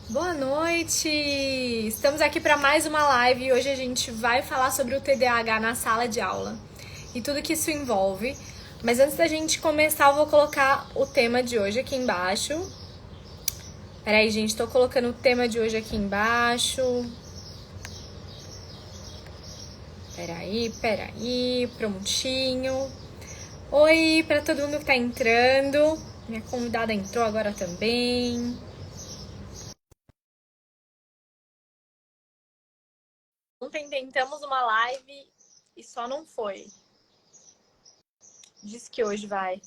Boa noite! Estamos aqui para mais uma live e hoje a gente vai falar sobre o TDAH na sala de aula e tudo que isso envolve. Mas antes da gente começar, eu vou colocar o tema de hoje aqui embaixo. Peraí, gente, tô colocando o tema de hoje aqui embaixo. Peraí, prontinho. Oi para todo mundo que tá entrando. Minha convidada entrou agora também. Ontem tentamos uma live e só não foi. Diz que hoje vai.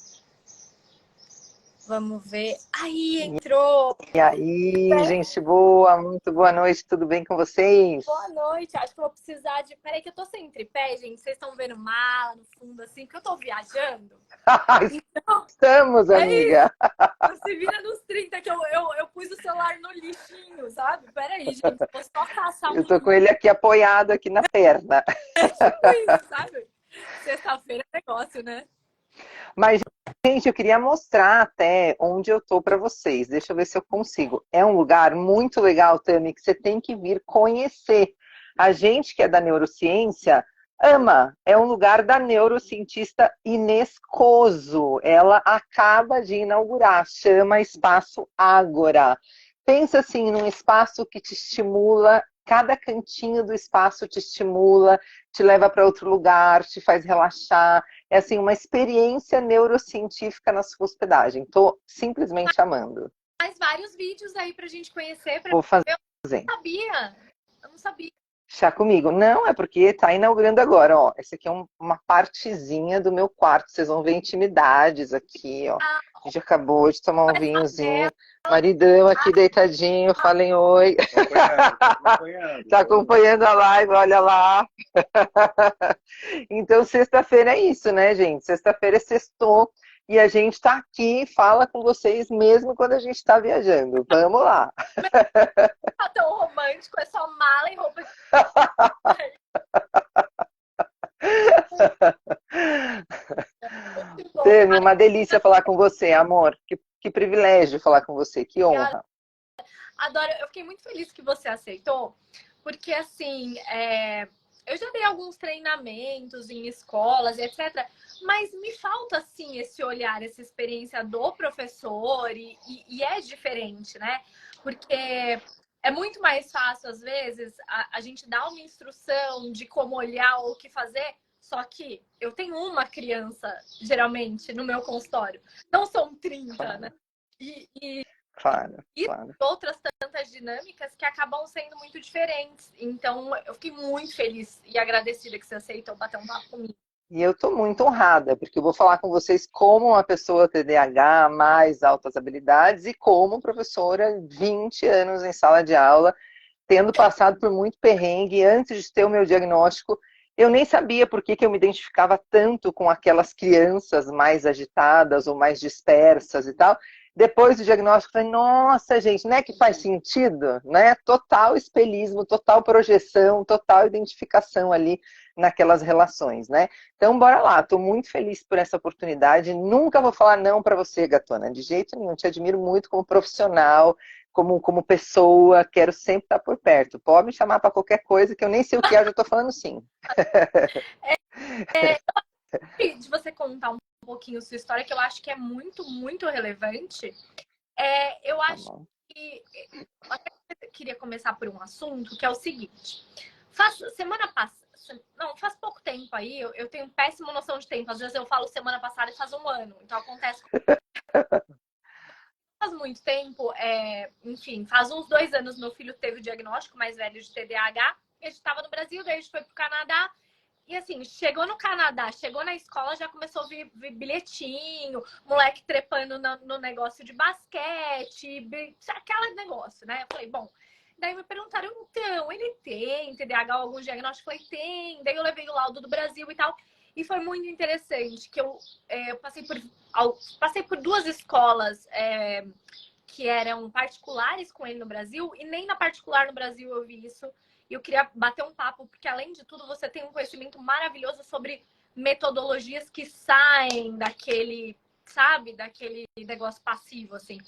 Vamos ver. Aí, entrou! E aí, gente boa, muito boa noite, tudo bem com vocês? Boa noite. Acho que eu vou precisar de. Peraí, que eu tô sem tripé, gente. Vocês estão vendo mala no fundo, assim, porque eu tô viajando. Então, Estamos, é isso. amiga. Se vira nos 30 que eu pus o celular no lixinho, sabe? Peraí, gente. Vou só caçar Eu um. tô com ele aqui apoiado aqui na perna. Tipo isso, sabe? Sexta-feira é negócio, né? Mas, gente, eu queria mostrar até onde eu tô para vocês. Deixa eu ver se eu consigo. É um lugar muito legal, Tami, que você tem que vir conhecer. A gente que é da neurociência ama. É um lugar da neurocientista Inês Coso. Ela acaba de inaugurar, chama Espaço Ágora. Pensa assim, num espaço que te estimula, cada cantinho do espaço te estimula, te leva para outro lugar, te faz relaxar. É assim, uma experiência neurocientífica na sua hospedagem. Estou simplesmente amando. Mais vários vídeos aí pra gente conhecer. Vou Eu fazer. não sabia. Eu não sabia. Chá comigo. Não, é porque está inaugurando agora, ó. Essa aqui é uma partezinha do meu quarto. Vocês vão ver intimidades aqui, ó. Ah, A gente acabou de tomar um essa vinhozinho. tela. Maridão aqui deitadinho, falem oi. Tá acompanhando a live, olha lá. Então, sexta-feira é isso, né, gente? Sexta-feira é sextou e a gente tá aqui, fala com vocês mesmo quando a gente tá viajando. Vamos lá. Tá tão romântico, é só mala e roupa de. Muito bom. Tami, uma delícia falar com você, amor. Que privilégio falar com você, que honra. Adoro, eu fiquei muito feliz que você aceitou, porque assim, eu já dei alguns treinamentos em escolas, etc. Mas me falta assim esse olhar, essa experiência do professor, e é diferente, né? Porque é muito mais fácil, às vezes, a gente dar uma instrução de como olhar ou o que fazer. Só que eu tenho uma criança, geralmente, no meu consultório. Não são 30, né? Claro, E claro, e claro. outras tantas dinâmicas que acabam sendo muito diferentes. Então, eu fiquei muito feliz e agradecida que você aceitou bater um papo comigo. E eu estou muito honrada, porque eu vou falar com vocês como uma pessoa TDAH, mais altas habilidades, e como professora, 20 anos em sala de aula, tendo passado por muito perrengue. Antes de ter o meu diagnóstico, eu nem sabia por que eu me identificava tanto com aquelas crianças mais agitadas ou mais dispersas e tal. Depois do diagnóstico, eu falei, nossa, gente, não é que faz sentido, né? Total espelhismo, total projeção, total identificação ali naquelas relações, né? Então, bora lá, estou muito feliz por essa oportunidade. Nunca vou falar não para você, gatona, de jeito nenhum. Te admiro muito como profissional, como pessoa, quero sempre estar por perto. Pode me chamar para qualquer coisa, que eu nem sei o que é, eu já estou falando sim. De você contar um pouquinho sua história, que eu acho que é muito, muito relevante. Eu Tá acho bom. que eu até queria começar por um assunto que é o seguinte. Semana passada, não, faz pouco tempo aí, eu tenho péssima noção de tempo. Às vezes eu falo semana passada e faz um ano. Então acontece. Faz muito tempo, enfim, faz uns 2 anos meu filho teve o diagnóstico mais velho de TDAH. A gente estava no Brasil, daí a gente foi pro Canadá. E assim, chegou no Canadá, chegou na escola, já começou a vir bilhetinho, moleque trepando no negócio de basquete, aquele negócio, né? Eu falei, bom. Daí me perguntaram, então, ele tem TDAH ou algum diagnóstico? Eu falei, tem. Daí eu levei o laudo do Brasil e tal. E foi muito interessante, que eu passei por duas escolas que eram particulares com ele no Brasil, e nem na particular no Brasil eu vi isso. E eu queria bater um papo, porque além de tudo, você tem um conhecimento maravilhoso sobre metodologias que saem daquele sabe? Daquele negócio passivo, assim.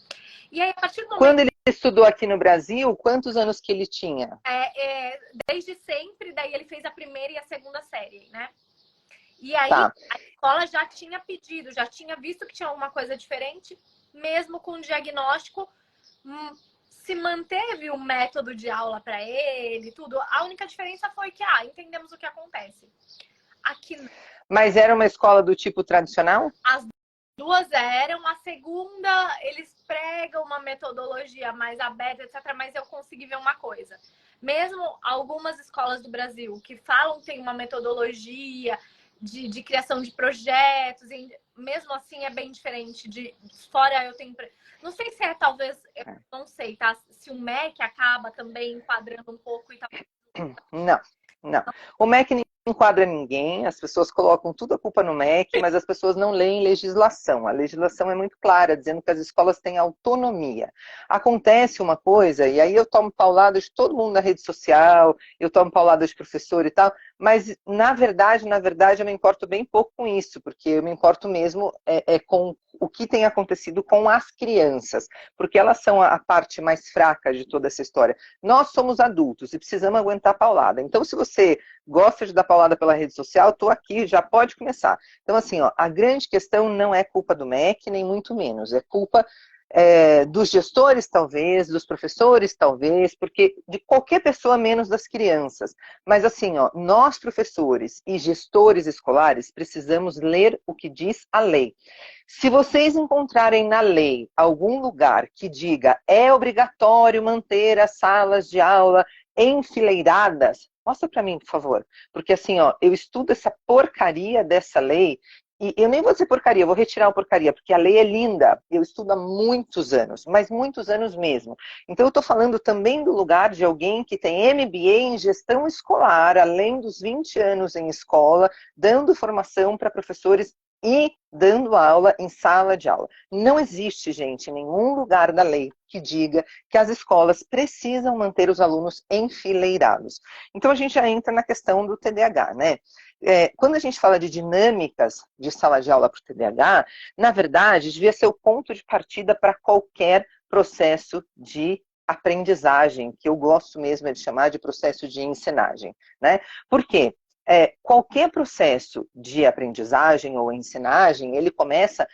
E aí, a partir do momento... Quando ele estudou aqui no Brasil, quantos anos que ele tinha? Desde sempre, daí ele fez a primeira e a segunda série, né? E aí, Tá. a escola já tinha pedido, já tinha visto que tinha alguma coisa diferente, mesmo com o diagnóstico, se manteve o método de aula para ele, tudo. A única diferença foi que, entendemos o que acontece. Aqui, Mas era uma escola do tipo tradicional? as duas eram. A segunda, eles pregam uma metodologia mais aberta, etc. Mas eu consegui ver uma coisa. Mesmo algumas escolas do Brasil que falam que tem uma metodologia de criação de projetos, e mesmo assim é bem diferente. De fora eu tenho... Não sei se talvez, eu não sei, tá? Se o MEC acaba também enquadrando um pouco e tá... Não, não. O MEC não enquadra ninguém, as pessoas colocam tudo a culpa no MEC, mas as pessoas não leem legislação. A legislação é muito clara, dizendo que as escolas têm autonomia. Acontece uma coisa, e aí eu tomo paulada de todo mundo na rede social, eu tomo paulada de professor e tal, mas na verdade, eu me importo bem pouco com isso, porque eu me importo mesmo com o que tem acontecido com as crianças, porque elas são a parte mais fraca de toda essa história. Nós somos adultos e precisamos aguentar paulada. Então, se você gosta de dar paulada pela rede social, estou aqui, já pode começar. Então, assim, a grande questão não é culpa do MEC, nem muito menos. É culpa dos gestores, talvez, dos professores, talvez, porque de qualquer pessoa menos das crianças. Mas, assim, nós, professores e gestores escolares, precisamos ler o que diz a lei. Se vocês encontrarem na lei algum lugar que diga é obrigatório manter as salas de aula enfileiradas, mostra para mim, por favor. Porque assim, eu estudo essa porcaria dessa lei e eu nem vou dizer porcaria, eu vou retirar a porcaria, porque a lei é linda. Eu estudo há muitos anos, mas muitos anos mesmo. Então eu estou falando também do lugar de alguém que tem MBA em gestão escolar, além dos 20 anos em escola, dando formação para professores e dando aula em sala de aula. Não existe, gente, nenhum lugar da lei que diga que as escolas precisam manter os alunos enfileirados. Então, a gente já entra na questão do TDAH, né? Quando a gente fala de dinâmicas de sala de aula para o TDAH, na verdade, devia ser o ponto de partida para qualquer processo de aprendizagem, que eu gosto mesmo de chamar de processo de ensinagem, né? Por quê? Qualquer processo de aprendizagem ou ensinagem, ele começa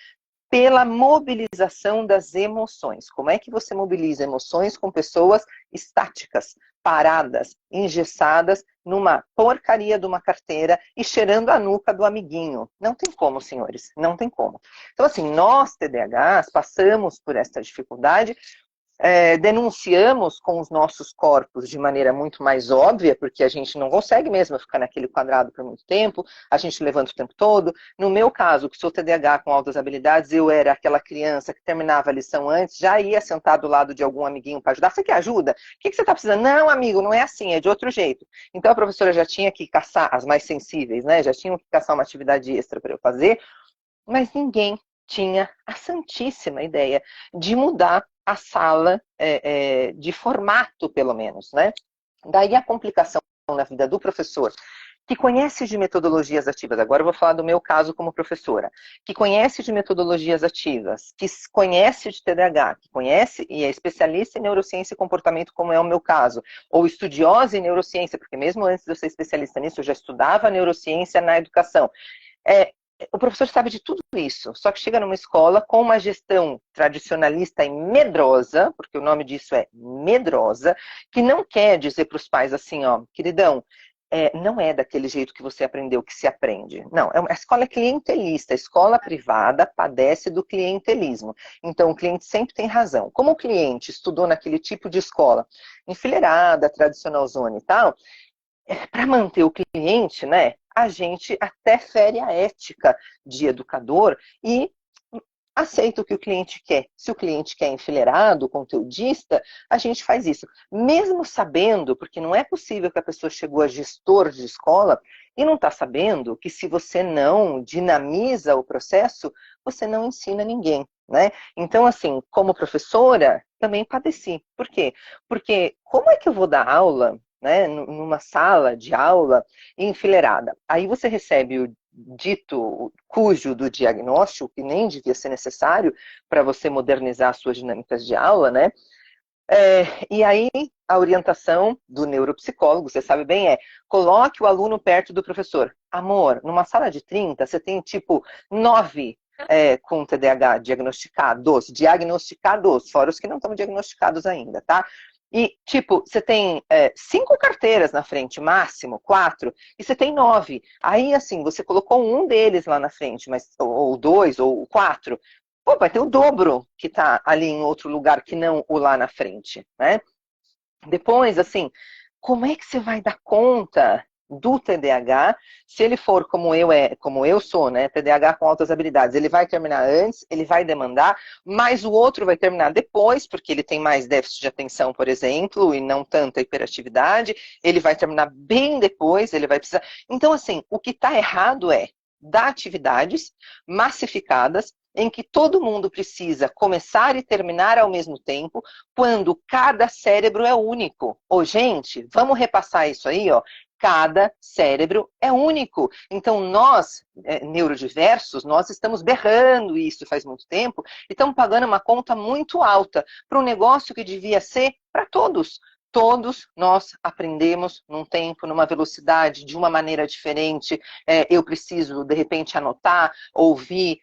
pela mobilização das emoções. Como é que você mobiliza emoções com pessoas estáticas, paradas, engessadas numa porcaria de uma carteira e cheirando a nuca do amiguinho? Não tem como, senhores, não tem como. Então, assim, nós, TDAHs, passamos por essa dificuldade, denunciamos com os nossos corpos de maneira muito mais óbvia, porque a gente não consegue mesmo ficar naquele quadrado por muito tempo, a gente levanta o tempo todo. No meu caso, que sou TDAH com altas habilidades, eu era aquela criança que terminava a lição antes, já ia sentar do lado de algum amiguinho para ajudar. Você quer ajuda? O que você está precisando? Não, amigo, não é assim, é de outro jeito. Então a professora já tinha que caçar, as mais sensíveis, né? Já tinham que caçar uma atividade extra para eu fazer, mas ninguém tinha a santíssima ideia de mudar a sala de formato, pelo menos, né? Daí a complicação na vida do professor, que conhece de metodologias ativas, agora eu vou falar do meu caso como professora, que conhece de metodologias ativas, que conhece de TDAH, que conhece e é especialista em neurociência e comportamento, como é o meu caso, ou estudiosa em neurociência, porque mesmo antes de eu ser especialista nisso, eu já estudava neurociência na educação. O professor sabe de tudo isso, só que chega numa escola com uma gestão tradicionalista e medrosa, porque o nome disso é medrosa, que não quer dizer para os pais assim, queridão, não é daquele jeito que você aprendeu que se aprende. Não, a escola é clientelista, a escola privada padece do clientelismo. Então, o cliente sempre tem razão. Como o cliente estudou naquele tipo de escola, enfileirada, tradicional zone e tal, para manter o cliente, né, a gente até fere a ética de educador e aceita o que o cliente quer. Se o cliente quer enfileirado, conteudista, a gente faz isso. Mesmo sabendo, porque não é possível que a pessoa chegou a gestor de escola e não está sabendo que se você não dinamiza o processo, você não ensina ninguém, né? Então, assim, como professora, também padeci. Por quê? Porque como é que eu vou dar aula, né, numa sala de aula enfileirada? Aí você recebe dito, cujo do diagnóstico, que nem devia ser necessário para você modernizar suas dinâmicas de aula, né? E aí, a orientação do neuropsicólogo, você sabe bem, coloque o aluno perto do professor. Amor, numa sala de 30, você tem tipo 9 com TDAH diagnosticados, fora os que não estão diagnosticados ainda, tá? E, tipo, você tem 5 carteiras na frente, máximo, 4, e você tem 9. Aí, assim, você colocou um deles lá na frente, mas, ou 2, ou 4. Pô, vai ter o dobro que está ali em outro lugar que não o lá na frente, né? Depois, assim, como é que você vai dar conta do TDAH se ele for como eu sou, né? TDAH com altas habilidades. Ele vai terminar antes, ele vai demandar, mas o outro vai terminar depois, porque ele tem mais déficit de atenção, por exemplo, e não tanta hiperatividade. Ele vai terminar bem depois, ele vai precisar. Então, assim, o que está errado é dar atividades massificadas em que todo mundo precisa começar e terminar ao mesmo tempo, quando cada cérebro é único. Ô, gente, vamos repassar isso aí, ó. Cada cérebro é único. Então, nós, neurodiversos, nós estamos berrando isso faz muito tempo e estamos pagando uma conta muito alta para um negócio que devia ser para todos. Todos nós aprendemos num tempo, numa velocidade, de uma maneira diferente. Eu preciso, de repente, anotar, ouvir,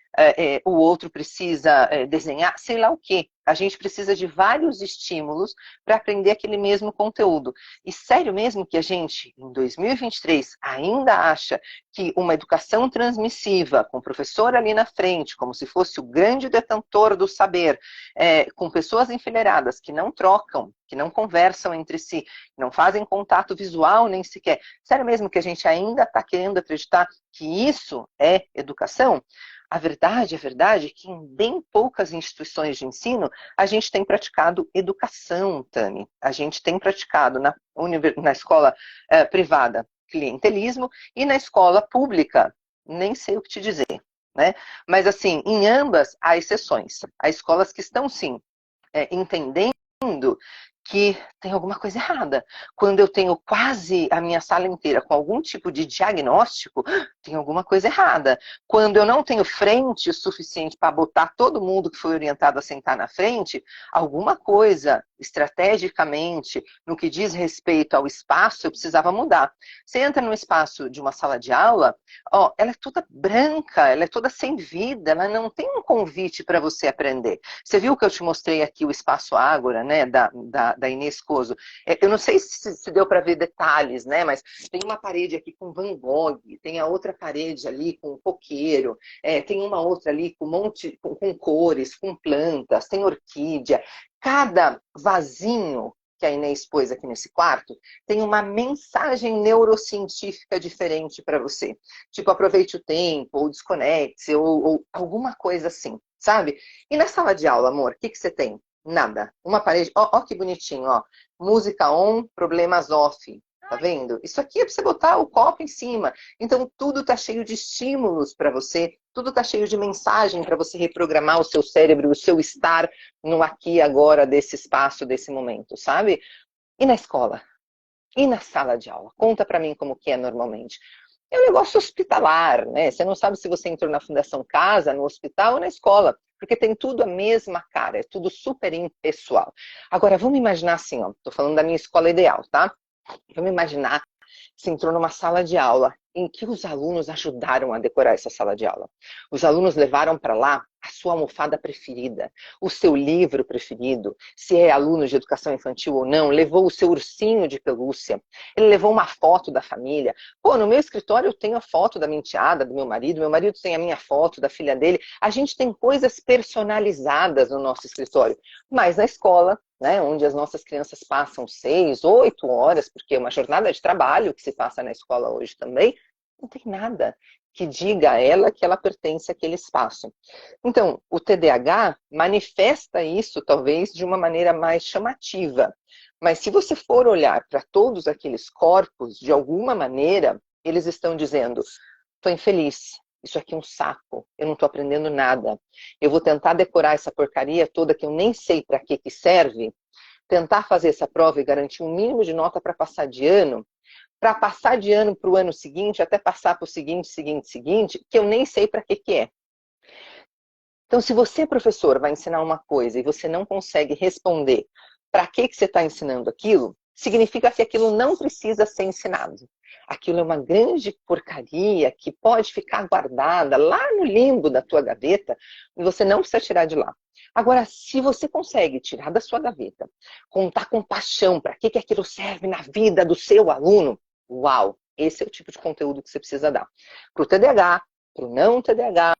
o outro precisa desenhar, sei lá o quê. A gente precisa de vários estímulos para aprender aquele mesmo conteúdo. E sério mesmo que a gente, em 2023, ainda acha que uma educação transmissiva, com o professor ali na frente, como se fosse o grande detentor do saber, com pessoas enfileiradas que não trocam, que não conversam entre si, que não fazem contato visual nem sequer. Sério mesmo que a gente ainda está querendo acreditar que isso é educação? A verdade é que em bem poucas instituições de ensino a gente tem praticado educação, Tami. A gente tem praticado na escola privada clientelismo e na escola pública, nem sei o que te dizer, né? Mas assim, em ambas há exceções. Há escolas que estão sim entendendo que tem alguma coisa errada. Quando eu tenho quase a minha sala inteira com algum tipo de diagnóstico, tem alguma coisa errada. Quando eu não tenho frente o suficiente para botar todo mundo que foi orientado a sentar na frente, alguma coisa, estrategicamente, no que diz respeito ao espaço, eu precisava mudar. Você entra no espaço de uma sala de aula, ela é toda branca, ela é toda sem vida, ela não tem um convite para você aprender. Você viu que eu te mostrei aqui o espaço Ágora, né, da Inês Coso. Eu não sei se deu para ver detalhes, né? Mas tem uma parede aqui com Van Gogh, tem a outra parede ali com coqueiro, tem uma outra ali com com cores, com plantas, tem orquídea. Cada vasinho que a Inês pôs aqui nesse quarto tem uma mensagem neurocientífica diferente para você. Tipo, aproveite o tempo, ou desconecte, ou alguma coisa assim, sabe? E na sala de aula, amor, o que você tem? Nada. Uma parede, ó que bonitinho, ó. Música on, problemas off. Tá vendo? Isso aqui é para você botar o copo em cima. Então, tudo tá cheio de estímulos para você, tudo tá cheio de mensagem para você reprogramar o seu cérebro, o seu estar no aqui e agora desse espaço, desse momento, sabe? E na escola? E na sala de aula? Conta para mim como que é normalmente. É um negócio hospitalar, né? Você não sabe se você entrou na Fundação Casa, no hospital ou na escola, porque tem tudo a mesma cara, é tudo super impessoal. Agora, vamos imaginar assim, ó, tô falando da minha escola ideal, tá? Vamos imaginar que você entrou numa sala de aula em que os alunos ajudaram a decorar essa sala de aula. Os alunos levaram para lá a sua almofada preferida, o seu livro preferido, se é aluno de educação infantil ou não, levou o seu ursinho de pelúcia, ele levou uma foto da família. Pô, no meu escritório eu tenho a foto da minha enteada, do meu marido tem a minha foto da filha dele. A gente tem coisas personalizadas no nosso escritório, mas na escola, né, onde as nossas crianças passam 6, 8 horas, porque é uma jornada de trabalho que se passa na escola hoje também, não tem nada que diga a ela que ela pertence àquele espaço. Então, o TDAH manifesta isso, talvez, de uma maneira mais chamativa. Mas se você for olhar para todos aqueles corpos, de alguma maneira, eles estão dizendo, estou infeliz, isso aqui é um saco, eu não estou aprendendo nada. Eu vou tentar decorar essa porcaria toda que eu nem sei para que serve, tentar fazer essa prova e garantir um mínimo de nota para passar de ano, para passar de ano para o ano seguinte, até passar para o seguinte, que eu nem sei para que é. Então, se você, professor, vai ensinar uma coisa e você não consegue responder para que você está ensinando aquilo, significa que aquilo não precisa ser ensinado. Aquilo é uma grande porcaria que pode ficar guardada lá no limbo da tua gaveta e você não precisa tirar de lá. Agora, se você consegue tirar da sua gaveta, contar com paixão para que aquilo serve na vida do seu aluno, uau, esse é o tipo de conteúdo que você precisa dar. Para o TDAH, para o não TDAH,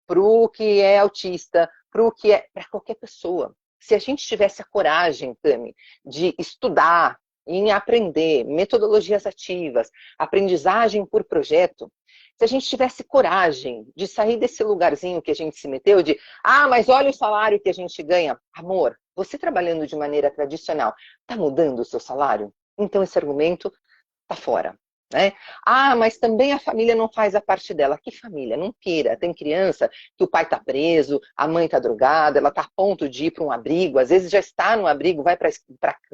para o que é autista, para qualquer pessoa. Se a gente tivesse a coragem, Tami, de estudar, em aprender metodologias ativas, aprendizagem por projeto, se a gente tivesse coragem de sair desse lugarzinho que a gente se meteu, de, mas olha o salário que a gente ganha. Amor, você trabalhando de maneira tradicional, está mudando o seu salário? Então esse argumento está fora. Né? Mas também a família não faz a parte dela. Que família? Não queira. Tem criança que o pai está preso, a mãe está drogada, ela está a ponto de ir para um abrigo, às vezes já está no abrigo, vai para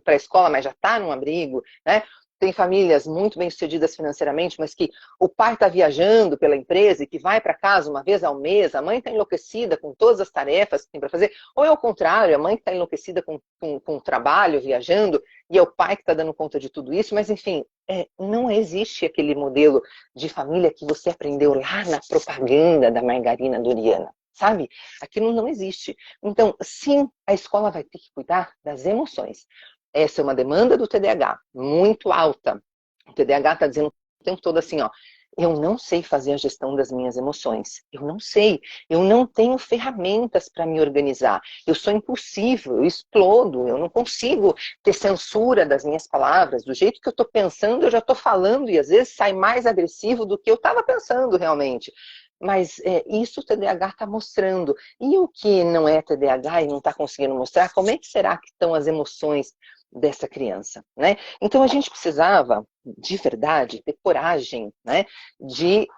a escola, mas já está no abrigo. Né? Tem famílias muito bem-sucedidas financeiramente, mas que o pai está viajando pela empresa e que vai para casa uma vez ao mês, a mãe está enlouquecida com todas as tarefas que tem para fazer, ou é o contrário, a mãe está enlouquecida com o trabalho, viajando, e é o pai que está dando conta de tudo isso, mas enfim, não existe aquele modelo de família que você aprendeu lá na propaganda da margarina Doriana, sabe? Aquilo não existe. Então, sim, a escola vai ter que cuidar das emoções. Essa é uma demanda do TDAH, muito alta. O TDAH está dizendo o tempo todo assim, eu não sei fazer a gestão das minhas emoções. Eu não sei. Eu não tenho ferramentas para me organizar. Eu sou impulsivo, eu explodo, eu não consigo ter censura das minhas palavras. Do jeito que eu estou pensando, eu já estou falando e às vezes sai mais agressivo do que eu estava pensando realmente. Mas isso o TDAH está mostrando. E o que não é TDAH e não está conseguindo mostrar, como é que será que estão as emoções dessa criança, né? Então a gente precisava, de verdade, ter coragem, né, de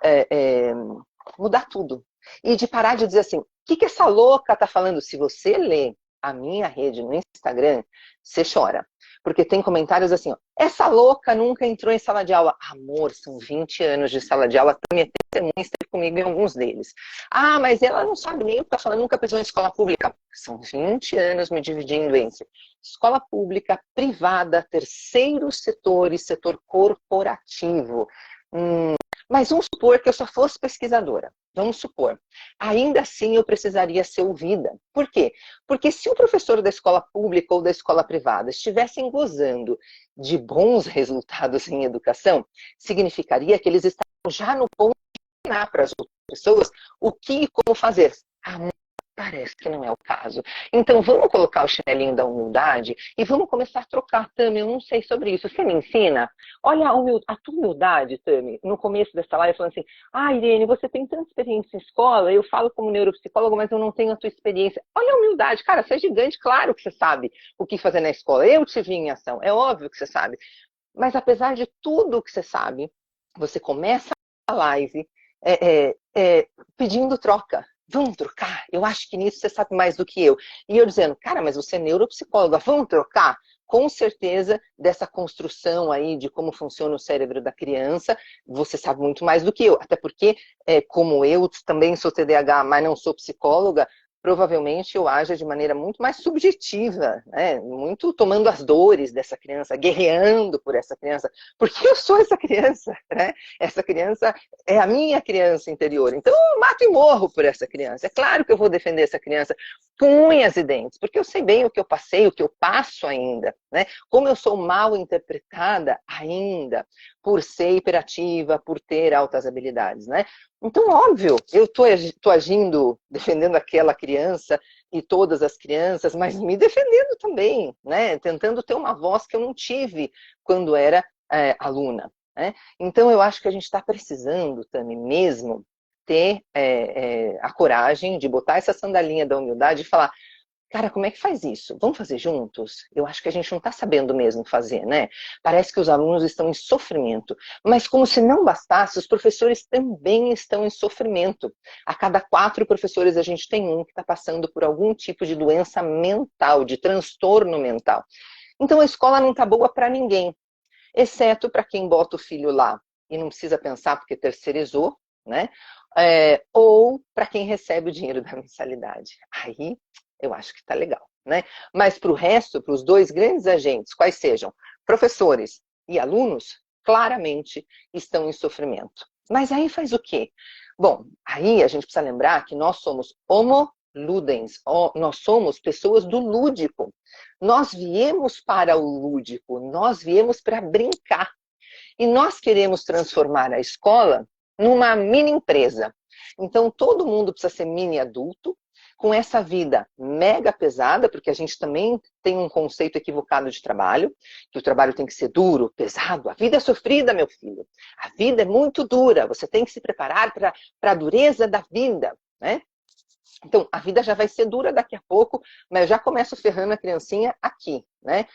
mudar tudo. E de parar de dizer assim, o que essa louca tá falando? Se você lê a minha rede no Instagram, você chora. Porque tem comentários assim, essa louca nunca entrou em sala de aula. Amor, são 20 anos de sala de aula, minha testemunha esteve comigo em alguns deles. Mas ela não sabe nem o que está falando, nunca pisou em escola pública. São 20 anos me dividindo entre escola pública, privada, terceiro setor e setor corporativo. Mas vamos supor que eu só fosse pesquisadora. Vamos supor. Ainda assim eu precisaria ser ouvida. Por quê? Porque se o professor da escola pública ou da escola privada estivessem gozando de bons resultados em educação, significaria que eles estavam já no ponto de ensinar para as outras pessoas o que e como fazer. Parece que não é o caso. Então, vamos colocar o chinelinho da humildade e vamos começar a trocar. Tami, eu não sei sobre isso. Você me ensina? Olha a tua humildade, Tami, no começo dessa live, falando assim, Irene, você tem tanta experiência em escola, eu falo como neuropsicólogo, mas eu não tenho a tua experiência. Olha a humildade, cara, você é gigante, claro que você sabe o que fazer na escola. Eu te vi em ação, é óbvio que você sabe. Mas apesar de tudo que você sabe, você começa a live pedindo troca. Vamos trocar? Eu acho que nisso você sabe mais do que eu. E eu dizendo, cara, mas você é neuropsicóloga, vamos trocar? Com certeza, dessa construção aí de como funciona o cérebro da criança, você sabe muito mais do que eu. Até porque, como eu também sou TDAH, mas não sou psicóloga, provavelmente eu aja de maneira muito mais subjetiva, né? Muito tomando as dores dessa criança, guerreando por essa criança, porque eu sou essa criança, né? Essa criança é a minha criança interior, então eu mato e morro por essa criança. É claro que eu vou defender essa criança com unhas e dentes, porque eu sei bem o que eu passei, o que eu passo ainda, né? Como eu sou mal interpretada ainda, por ser hiperativa, por ter altas habilidades, né? Então, óbvio, eu estou agindo, defendendo aquela criança e todas as crianças, mas me defendendo também, né? Tentando ter uma voz que eu não tive quando era aluna. Né? Então, eu acho que a gente está precisando também mesmo ter a coragem de botar essa sandalinha da humildade e falar, cara, como é que faz isso? Vamos fazer juntos? Eu acho que a gente não está sabendo mesmo fazer, né? Parece que os alunos estão em sofrimento. Mas como se não bastasse, os professores também estão em sofrimento. A cada 4 professores a gente tem um que está passando por algum tipo de doença mental, de transtorno mental. Então a escola não está boa para ninguém. exceto para quem bota o filho lá e não precisa pensar porque terceirizou, né? Ou para quem recebe o dinheiro da mensalidade. Aí eu acho que tá legal, né? Mas para o resto, para os dois grandes agentes, quais sejam professores e alunos, claramente estão em sofrimento. Mas aí faz o quê? Bom, aí a gente precisa lembrar que nós somos homo ludens, nós somos pessoas do lúdico. Nós viemos para o lúdico, nós viemos para brincar. E nós queremos transformar a escola numa mini empresa. Então, todo mundo precisa ser mini adulto, com essa vida mega pesada, porque a gente também tem um conceito equivocado de trabalho, que o trabalho tem que ser duro, pesado. A vida é sofrida, meu filho. A vida é muito dura. Você tem que se preparar para a dureza da vida, né? Então, a vida já vai ser dura daqui a pouco, mas eu já começo ferrando a criancinha aqui, né?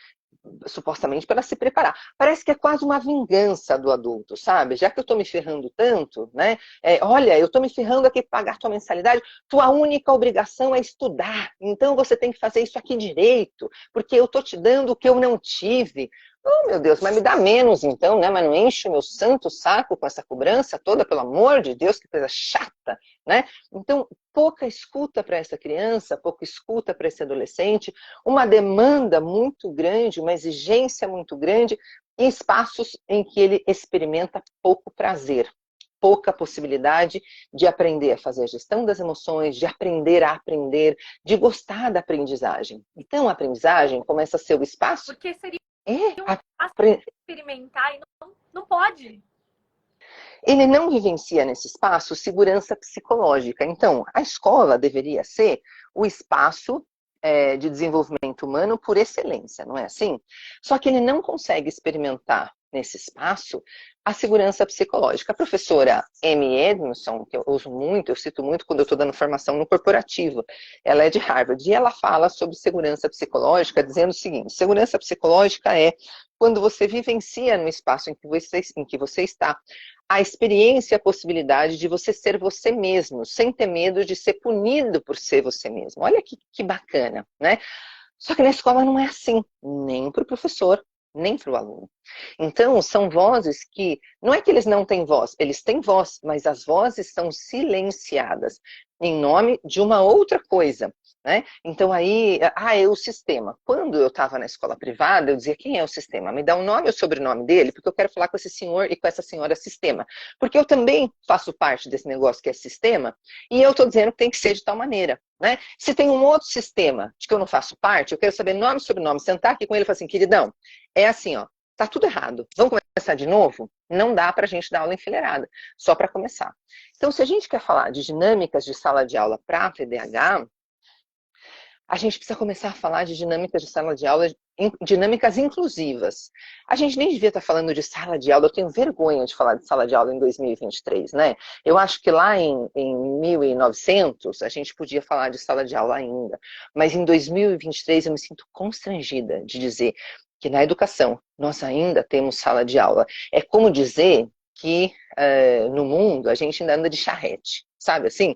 Supostamente para se preparar. Parece que é quase uma vingança do adulto, sabe? Já que eu estou me ferrando tanto, né? Olha, eu estou me ferrando aqui para pagar tua mensalidade, tua única obrigação é estudar. Então você tem que fazer isso aqui direito, porque eu estou te dando o que eu não tive. Oh, meu Deus, mas me dá menos então, né? Mas não enche o meu santo saco com essa cobrança toda, pelo amor de Deus, que coisa chata, né? Então, pouca escuta para essa criança, pouca escuta para esse adolescente, uma demanda muito grande, uma exigência muito grande, em espaços em que ele experimenta pouco prazer, pouca possibilidade de aprender a fazer a gestão das emoções, de aprender a aprender, de gostar da aprendizagem. Então, a aprendizagem começa a ser o espaço... Porque seria um É, espaço para experimentar e não pode. ele não vivencia nesse espaço segurança psicológica. Então, a escola deveria ser o espaço de desenvolvimento humano por excelência, não é assim? Só que ele não consegue experimentar nesse espaço a segurança psicológica. A professora Amy Edmondson, que eu uso muito, eu cito muito quando eu estou dando formação no corporativo, ela é de Harvard, e ela fala sobre segurança psicológica, dizendo o seguinte: segurança psicológica é quando você vivencia no espaço em que você está, a experiência e a possibilidade de você ser você mesmo, sem ter medo de ser punido por ser você mesmo. Olha que bacana, né? Só que na escola não é assim, nem para o professor, nem para o aluno. Então, são vozes que, não é que eles não têm voz, eles têm voz, mas as vozes são silenciadas em nome de uma outra coisa, né? Então aí, é o sistema. Quando eu estava na escola privada, eu dizia: quem é o sistema? Me dá o nome e o sobrenome dele, porque eu quero falar com esse senhor e com essa senhora sistema. Porque eu também faço parte desse negócio que é sistema, e eu estou dizendo que tem que ser de tal maneira, né? Se tem um outro sistema de que eu não faço parte, eu quero saber nome e sobrenome, sentar aqui com ele e falar assim: queridão, é assim, ó, tá tudo errado, vamos começar de novo? Não dá para a gente dar aula enfileirada, só para começar. Então, se a gente quer falar de dinâmicas de sala de aula para TDAH, a gente precisa começar a falar de dinâmicas de sala de aula, dinâmicas inclusivas. A gente nem devia estar falando de sala de aula, eu tenho vergonha de falar de sala de aula em 2023, né? Eu acho que lá em 1900 a gente podia falar de sala de aula ainda, mas em 2023 eu me sinto constrangida de dizer que na educação nós ainda temos sala de aula. É como dizer que no mundo a gente ainda anda de charrete. Sabe assim?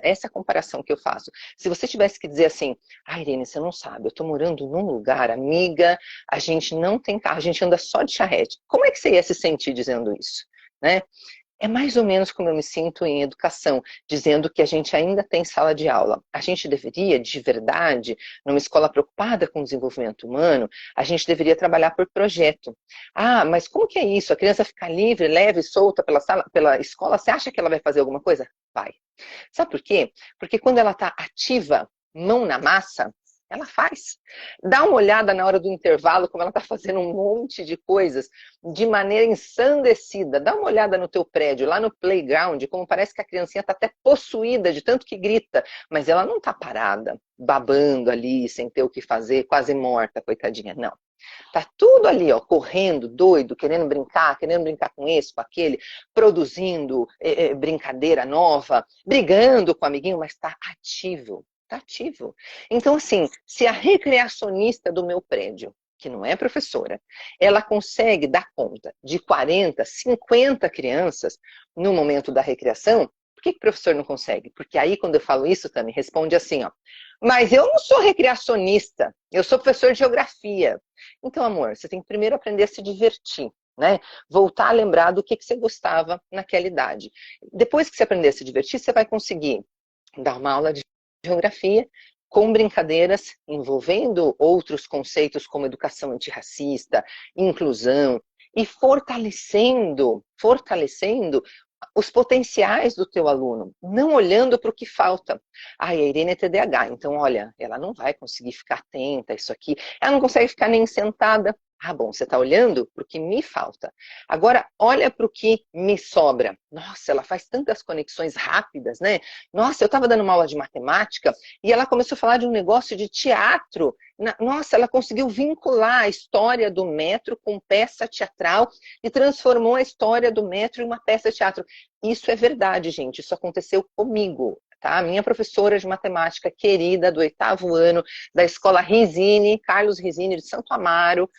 Essa comparação que eu faço. Se você tivesse que dizer assim: Irene, você não sabe, eu tô morando num lugar, amiga, a gente não tem carro, a gente anda só de charrete. Como é que você ia se sentir dizendo isso? Né? É mais ou menos como eu me sinto em educação, dizendo que a gente ainda tem sala de aula. A gente deveria, de verdade, numa escola preocupada com o desenvolvimento humano, a gente deveria trabalhar por projeto. Ah, mas como que é isso? A criança ficar livre, leve, solta pela escola, você acha que ela vai fazer alguma coisa? Vai. Sabe por quê? Porque quando ela está ativa, mão na massa, ela faz. Dá uma olhada na hora do intervalo, como ela está fazendo um monte de coisas de maneira ensandecida. Dá uma olhada no teu prédio, lá no playground, como parece que a criancinha está até possuída de tanto que grita, mas ela não está parada, babando ali, sem ter o que fazer, quase morta, coitadinha, não. Tá tudo ali, ó, correndo, doido, querendo brincar com esse, com aquele, produzindo brincadeira nova, brigando com o amiguinho, mas tá ativo. Tá ativo. Então, assim, se a recreacionista do meu prédio, que não é professora, ela consegue dar conta de 40, 50 crianças no momento da recreação, que o professor não consegue? Porque aí, quando eu falo isso, Tami, responde assim, ó. Mas eu não sou recreacionista, eu sou professor de geografia. Então, amor, você tem que primeiro aprender a se divertir, né? Voltar a lembrar do que você gostava naquela idade. Depois que você aprender a se divertir, você vai conseguir dar uma aula de geografia com brincadeiras envolvendo outros conceitos como educação antirracista, inclusão, e fortalecendo os potenciais do teu aluno, não olhando para o que falta. Ah, a Irene é TDAH, então olha, ela não vai conseguir ficar atenta a isso aqui, ela não consegue ficar nem sentada. Ah, bom, você está olhando para o que me falta. Agora, olha para o que me sobra. Nossa, ela faz tantas conexões rápidas, né? Nossa, eu estava dando uma aula de matemática e ela começou a falar de um negócio de teatro. Nossa, ela conseguiu vincular a história do metro com peça teatral e transformou a história do metro em uma peça de teatro. Isso é verdade, gente. Isso aconteceu comigo. Tá? A minha professora de matemática querida do 8º ano da escola Risini, Carlos Risini de Santo Amaro,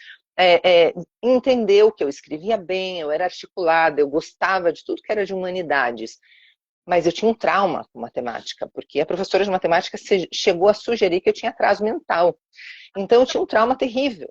entendeu que eu escrevia bem, eu era articulada, eu gostava de tudo que era de humanidades. Mas eu tinha um trauma com matemática, porque a professora de matemática chegou a sugerir que eu tinha atraso mental. Então eu tinha um trauma terrível.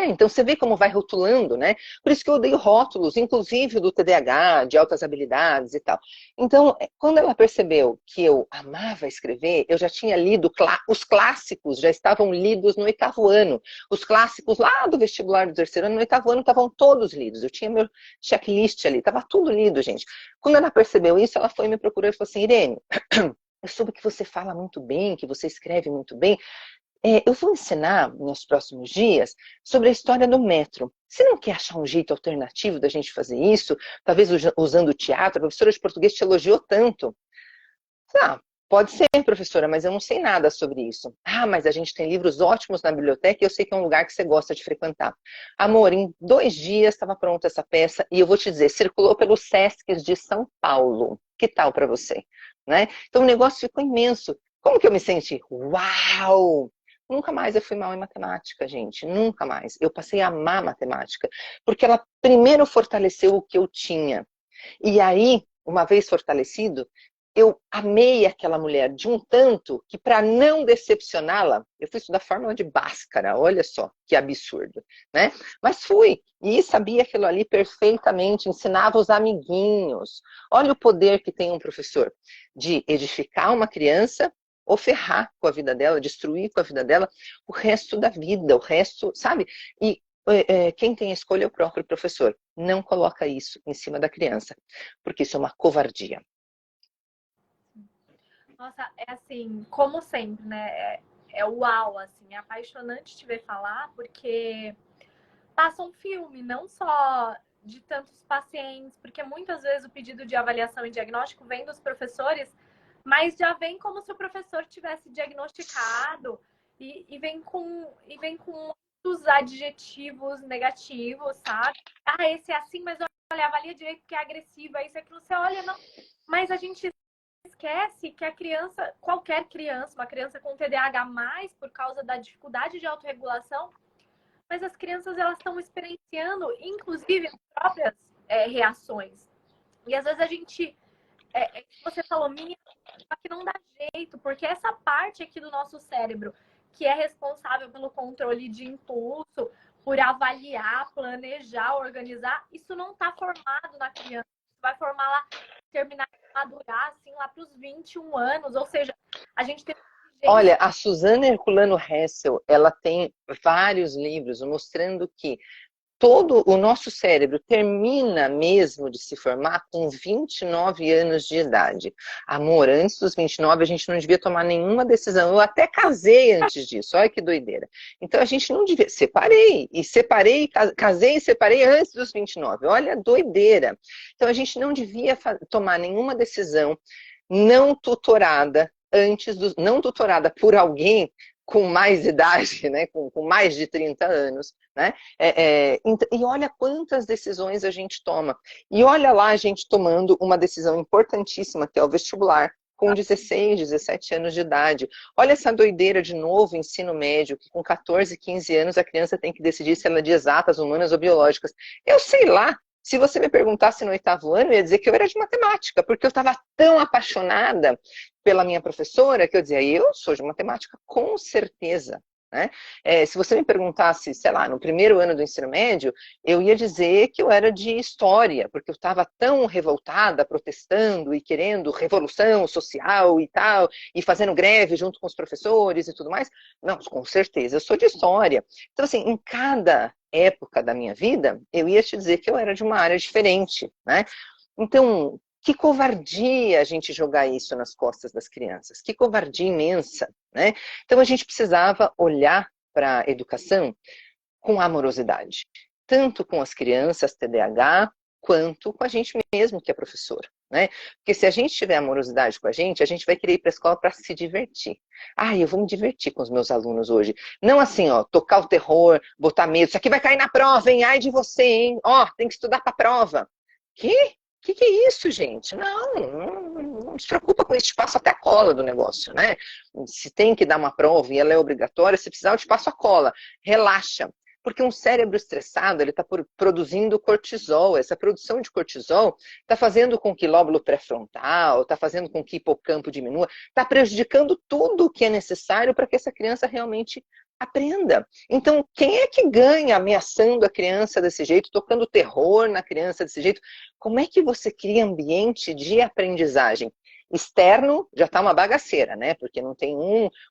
Então você vê como vai rotulando, né? Por isso que eu odeio rótulos, inclusive do TDAH, de altas habilidades e tal. Então, quando ela percebeu que eu amava escrever, eu já tinha lido, os clássicos já estavam lidos no 8º ano. Os clássicos lá do vestibular do 3º ano, no 8º ano, estavam todos lidos. Eu tinha meu checklist ali, estava tudo lido, gente. Quando ela percebeu isso, ela foi me procurar e falou assim, Irene, eu soube que você fala muito bem, que você escreve muito bem. Eu vou ensinar nos próximos dias sobre a história do metro. Você não quer achar um jeito alternativo da gente fazer isso? Talvez usando o teatro? A professora de português te elogiou tanto. Ah, pode ser, professora, mas eu não sei nada sobre isso. Ah, mas a gente tem livros ótimos na biblioteca e eu sei que é um lugar que você gosta de frequentar. Amor, em 2 dias estava pronta essa peça e eu vou te dizer, circulou pelos Sescs de São Paulo. Que tal para você? Né? Então o negócio ficou imenso. Como que eu me senti? Uau! Nunca mais eu fui mal em matemática, gente. Nunca mais. Eu passei a amar matemática. Porque ela primeiro fortaleceu o que eu tinha. E aí, uma vez fortalecido, eu amei aquela mulher de um tanto que, para não decepcioná-la, eu fui estudar fórmula de Bhaskara. Olha só que absurdo, né? Mas fui. E sabia aquilo ali perfeitamente. Ensinava os amiguinhos. Olha o poder que tem um professor de edificar uma criança ou ferrar com a vida dela, destruir com a vida dela o resto da vida, o resto, sabe? E quem tem a escolha é o próprio professor. Não coloca isso em cima da criança, porque isso é uma covardia. Nossa, é assim, como sempre, né? É uau, assim, é apaixonante te ver falar, porque passa um filme, não só de tantos pacientes, porque muitas vezes o pedido de avaliação e diagnóstico vem dos professores, mas já vem como se o professor tivesse diagnosticado e vem com muitos adjetivos negativos, sabe? Ah, esse é assim, mas olha, avalia direito porque é agressivo, é isso, aquilo, você olha, não. Mas a gente esquece que a criança, qualquer criança, uma criança com TDAH+, por causa da dificuldade de autorregulação, mas as crianças, elas estão experienciando, inclusive, as próprias reações. E às vezes a gente, você falou, minha, só que não dá jeito, porque essa parte aqui do nosso cérebro, que é responsável pelo controle de impulso, por avaliar, planejar, organizar, isso não está formado na criança. Vai formar lá, terminar de madurar, assim, lá para os 21 anos. Ou seja, a gente tem... Olha, a Suzana Herculano Hessel, ela tem vários livros mostrando que todo o nosso cérebro termina mesmo de se formar com 29 anos de idade. Amor, antes dos 29 a gente não devia tomar nenhuma decisão. Eu até casei antes disso, olha que doideira. Então a gente não devia... Casei e separei antes dos 29. Olha a doideira. Então a gente não devia tomar nenhuma decisão não tutorada não tutorada por alguém com mais idade, né, com mais de 30 anos, né? E olha quantas decisões a gente toma. E olha lá a gente tomando uma decisão importantíssima, que é o vestibular, com 16, 17 anos de idade. Olha essa doideira de novo, ensino médio, que com 14, 15 anos a criança tem que decidir se ela é de exatas, humanas ou biológicas. Eu sei lá. Se você me perguntasse no 8º ano, eu ia dizer que eu era de matemática, porque eu estava tão apaixonada pela minha professora que eu dizia, eu sou de matemática, com certeza. Né? Se você me perguntasse, sei lá, no primeiro ano do ensino médio, eu ia dizer que eu era de história, porque eu estava tão revoltada, protestando e querendo revolução social e tal, e fazendo greve junto com os professores e tudo mais. Não, com certeza, eu sou de história. Então, assim, em cada época da minha vida, eu ia te dizer que eu era de uma área diferente, né? Então, que covardia a gente jogar isso nas costas das crianças, que covardia imensa, né? Então a gente precisava olhar para a educação com amorosidade, tanto com as crianças TDAH, quanto com a gente mesmo, que é professor, né? Porque se a gente tiver amorosidade com a gente vai querer ir para a escola para se divertir. Ah, eu vou me divertir com os meus alunos hoje. Não assim, ó, tocar o terror, botar medo, isso aqui vai cair na prova, hein? Ai de você, hein? Ó, tem que estudar para a prova. Que? Que é isso, gente? Não se preocupa com isso, te passo até a cola do negócio, né? Se tem que dar uma prova e ela é obrigatória, se precisar eu te passo a cola. Relaxa. Porque um cérebro estressado, ele está produzindo cortisol. Essa produção de cortisol está fazendo com que lóbulo pré-frontal, está fazendo com que hipocampo diminua, está prejudicando tudo o que é necessário para que essa criança realmente aprenda. Então, quem é que ganha ameaçando a criança desse jeito, tocando terror na criança desse jeito? Como é que você cria ambiente de aprendizagem? Externo já está uma bagaceira, né? Porque não tem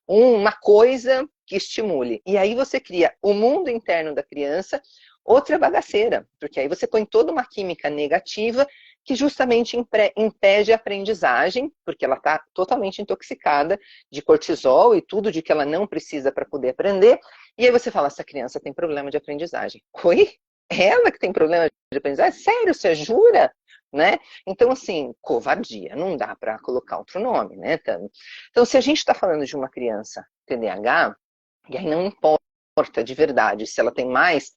uma coisa que estimule. E aí você cria o mundo interno da criança, outra bagaceira, porque aí você põe toda uma química negativa que justamente impede a aprendizagem, porque ela está totalmente intoxicada de cortisol e tudo de que ela não precisa para poder aprender. E aí você fala, essa criança tem problema de aprendizagem. Oi? Ela que tem problema de aprendizagem? Sério, você jura? Né? Então, assim, covardia, não dá para colocar outro nome, né, Tami? Então, se a gente está falando de uma criança TDAH, e aí não importa de verdade se ela tem mais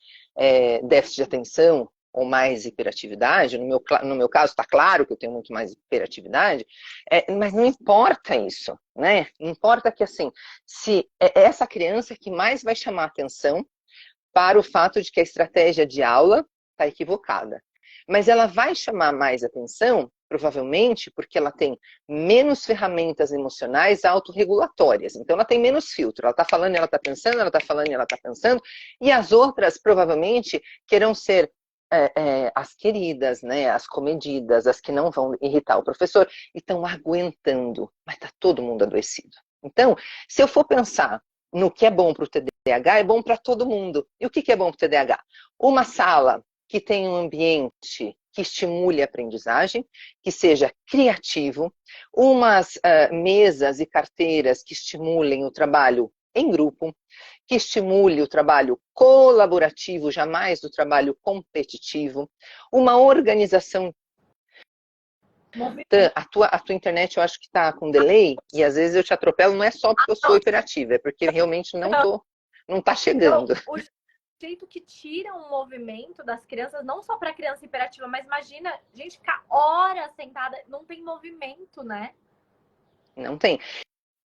déficit de atenção ou mais hiperatividade, no meu caso está claro que eu tenho muito mais hiperatividade, mas não importa isso, né? Importa que, assim, se é essa criança que mais vai chamar atenção para o fato de que a estratégia de aula está equivocada. Mas ela vai chamar mais atenção, provavelmente, porque ela tem menos ferramentas emocionais autorregulatórias. Então, ela tem menos filtro. Ela está falando e ela está pensando, ela está falando e ela está pensando. E as outras, provavelmente, querem ser as queridas, né? As comedidas, as que não vão irritar o professor. E estão aguentando. Mas está todo mundo adoecido. Então, se eu for pensar no que é bom para o TDAH, é bom para todo mundo. E o que é bom para o TDAH? Uma sala que tenha um ambiente que estimule a aprendizagem, que seja criativo, umas mesas e carteiras que estimulem o trabalho em grupo, que estimule o trabalho colaborativo, jamais o trabalho competitivo, uma organização. A tua internet eu acho que está com delay, e às vezes eu te atropelo, não é só porque eu sou hiperativa, é porque realmente não está chegando. Jeito que tira um movimento das crianças, não só para criança hiperativa, mas imagina, gente ficar horas sentada, não tem movimento, né? Não tem.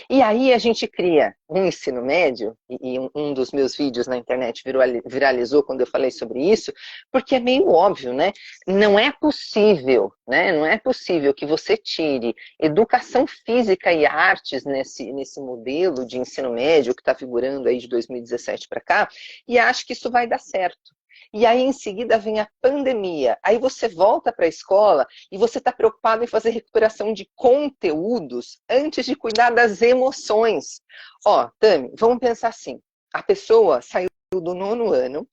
E aí a gente cria um ensino médio, e um dos meus vídeos na internet viralizou quando eu falei sobre isso, porque é meio óbvio, né? Não é possível, né? Não é possível que você tire educação física e artes nesse modelo de ensino médio que está figurando aí de 2017 para cá, e ache que isso vai dar certo. E aí, em seguida, vem a pandemia. Aí você volta para a escola e você está preocupado em fazer recuperação de conteúdos antes de cuidar das emoções. Ó, Tami, vamos pensar assim. A pessoa saiu do 9º ano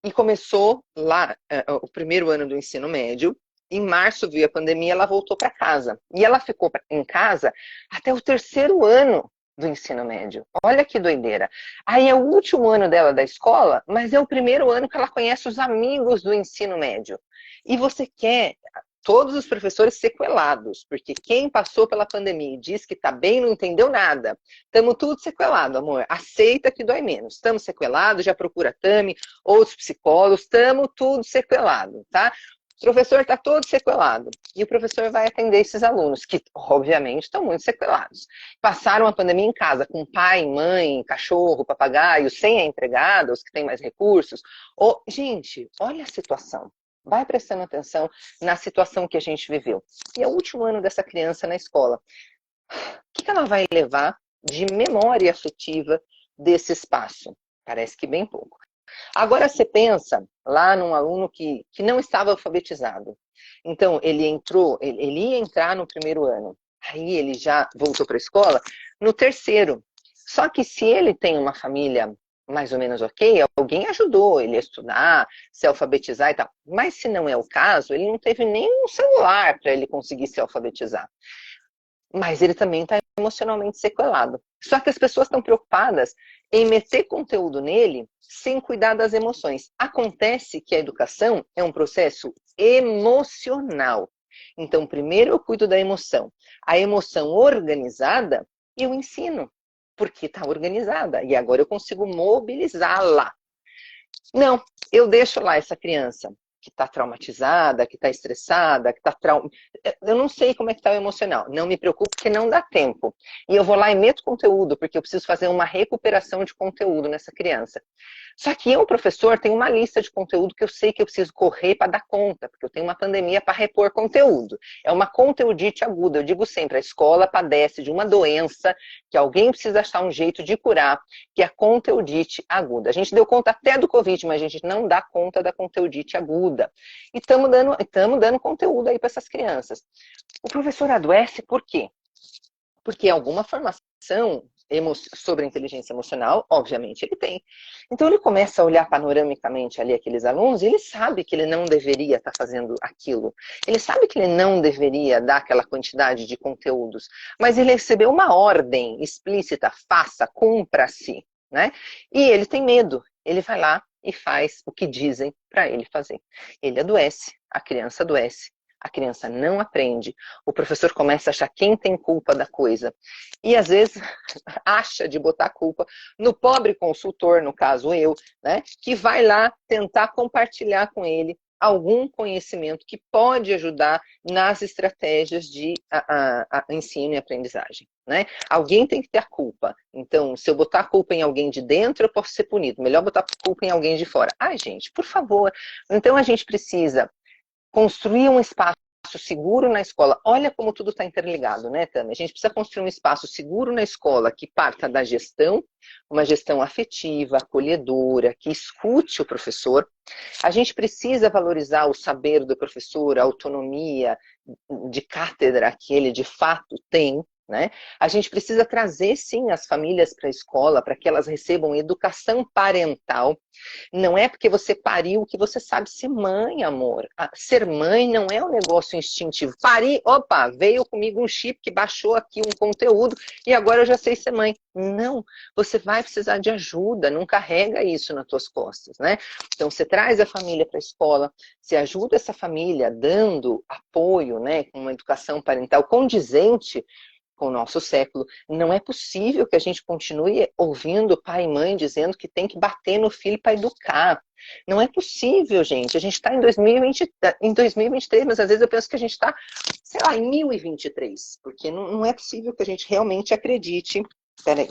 e começou lá o primeiro ano do ensino médio. Em março veio a pandemia, ela voltou para casa. E ela ficou em casa até o 3º ano do ensino médio. Olha que doideira. Aí é o último ano dela da escola, mas é o primeiro ano que ela conhece os amigos do ensino médio. E você quer todos os professores sequelados, porque quem passou pela pandemia e diz que está bem, não entendeu nada. Estamos tudo sequelado, amor. Aceita que dói menos. Estamos sequelados, já procura a Tami, outros psicólogos, estamos tudo sequelado, tá? O professor está todo sequelado. E o professor vai atender esses alunos, que obviamente estão muito sequelados. Passaram a pandemia em casa, com pai, mãe, cachorro, papagaio, sem a empregada, os que têm mais recursos. Gente, olha a situação. Vai prestando atenção na situação que a gente viveu. E é o último ano dessa criança na escola. O que ela vai levar de memória afetiva desse espaço? Parece que bem pouco. Agora você pensa lá num aluno que não estava alfabetizado. Então, ele ia entrar no primeiro ano. Aí ele já voltou para a escola no terceiro. Só que se ele tem uma família mais ou menos ok, alguém ajudou ele a estudar, se alfabetizar e tal. Mas se não é o caso, ele não teve nem um celular para ele conseguir se alfabetizar. Mas ele também está emocionalmente sequelado. Só que as pessoas estão preocupadas em meter conteúdo nele sem cuidar das emoções. Acontece que a educação é um processo emocional. Então, primeiro eu cuido da emoção. A emoção organizada, eu ensino, porque está organizada. E agora eu consigo mobilizá-la. Não, eu deixo lá essa criança que está traumatizada, que está estressada, que está eu não sei como é que está o emocional. Não me preocupo porque não dá tempo. E eu vou lá e meto conteúdo, porque eu preciso fazer uma recuperação de conteúdo nessa criança. Só que eu, professor, tenho uma lista de conteúdo que eu sei que eu preciso correr para dar conta, porque eu tenho uma pandemia para repor conteúdo. É uma conteudite aguda. Eu digo sempre, a escola padece de uma doença que alguém precisa achar um jeito de curar, que é a conteudite aguda. A gente deu conta até do Covid, mas a gente não dá conta da conteudite aguda. E estamos dando conteúdo aí para essas crianças. O professor adoece por quê? Porque alguma formação sobre a inteligência emocional, obviamente, ele tem. Então, ele começa a olhar panoramicamente ali aqueles alunos e ele sabe que ele não deveria estar fazendo aquilo. Ele sabe que ele não deveria dar aquela quantidade de conteúdos. Mas ele recebeu uma ordem explícita, faça, cumpra-se, né? E ele tem medo. Ele vai lá e faz o que dizem para ele fazer. Ele adoece, a criança adoece. A criança não aprende, o professor começa a achar quem tem culpa da coisa. E às vezes acha de botar a culpa no pobre consultor, no caso eu, né, que vai lá tentar compartilhar com ele algum conhecimento que pode ajudar nas estratégias de ensino e aprendizagem. Né? Alguém tem que ter a culpa. Então, se eu botar a culpa em alguém de dentro, eu posso ser punido. Melhor botar a culpa em alguém de fora. Ai, gente, por favor. Então, a gente precisa construir um espaço seguro na escola. Olha como tudo está interligado, né, Tami? A gente precisa construir um espaço seguro na escola que parta da gestão, uma gestão afetiva, acolhedora, que escute o professor. A gente precisa valorizar o saber do professor, a autonomia de cátedra que ele de fato tem. Né? A gente precisa trazer, sim, as famílias para a escola para que elas recebam educação parental. Não é porque você pariu que você sabe ser mãe, amor. Ser mãe não é um negócio instintivo. Pari, opa, veio comigo um chip que baixou aqui um conteúdo e agora eu já sei ser mãe. Não, você vai precisar de ajuda, não carrega isso nas tuas costas, né? Então você traz a família para a escola, você ajuda essa família dando apoio, né, com uma educação parental condizente com o nosso século. Não é possível que a gente continue ouvindo pai e mãe dizendo que tem que bater no filho para educar. Não é possível, gente. A gente está em 2023, mas às vezes eu penso que a gente está, sei lá, em 1023, porque não é possível que a gente realmente acredite, peraí,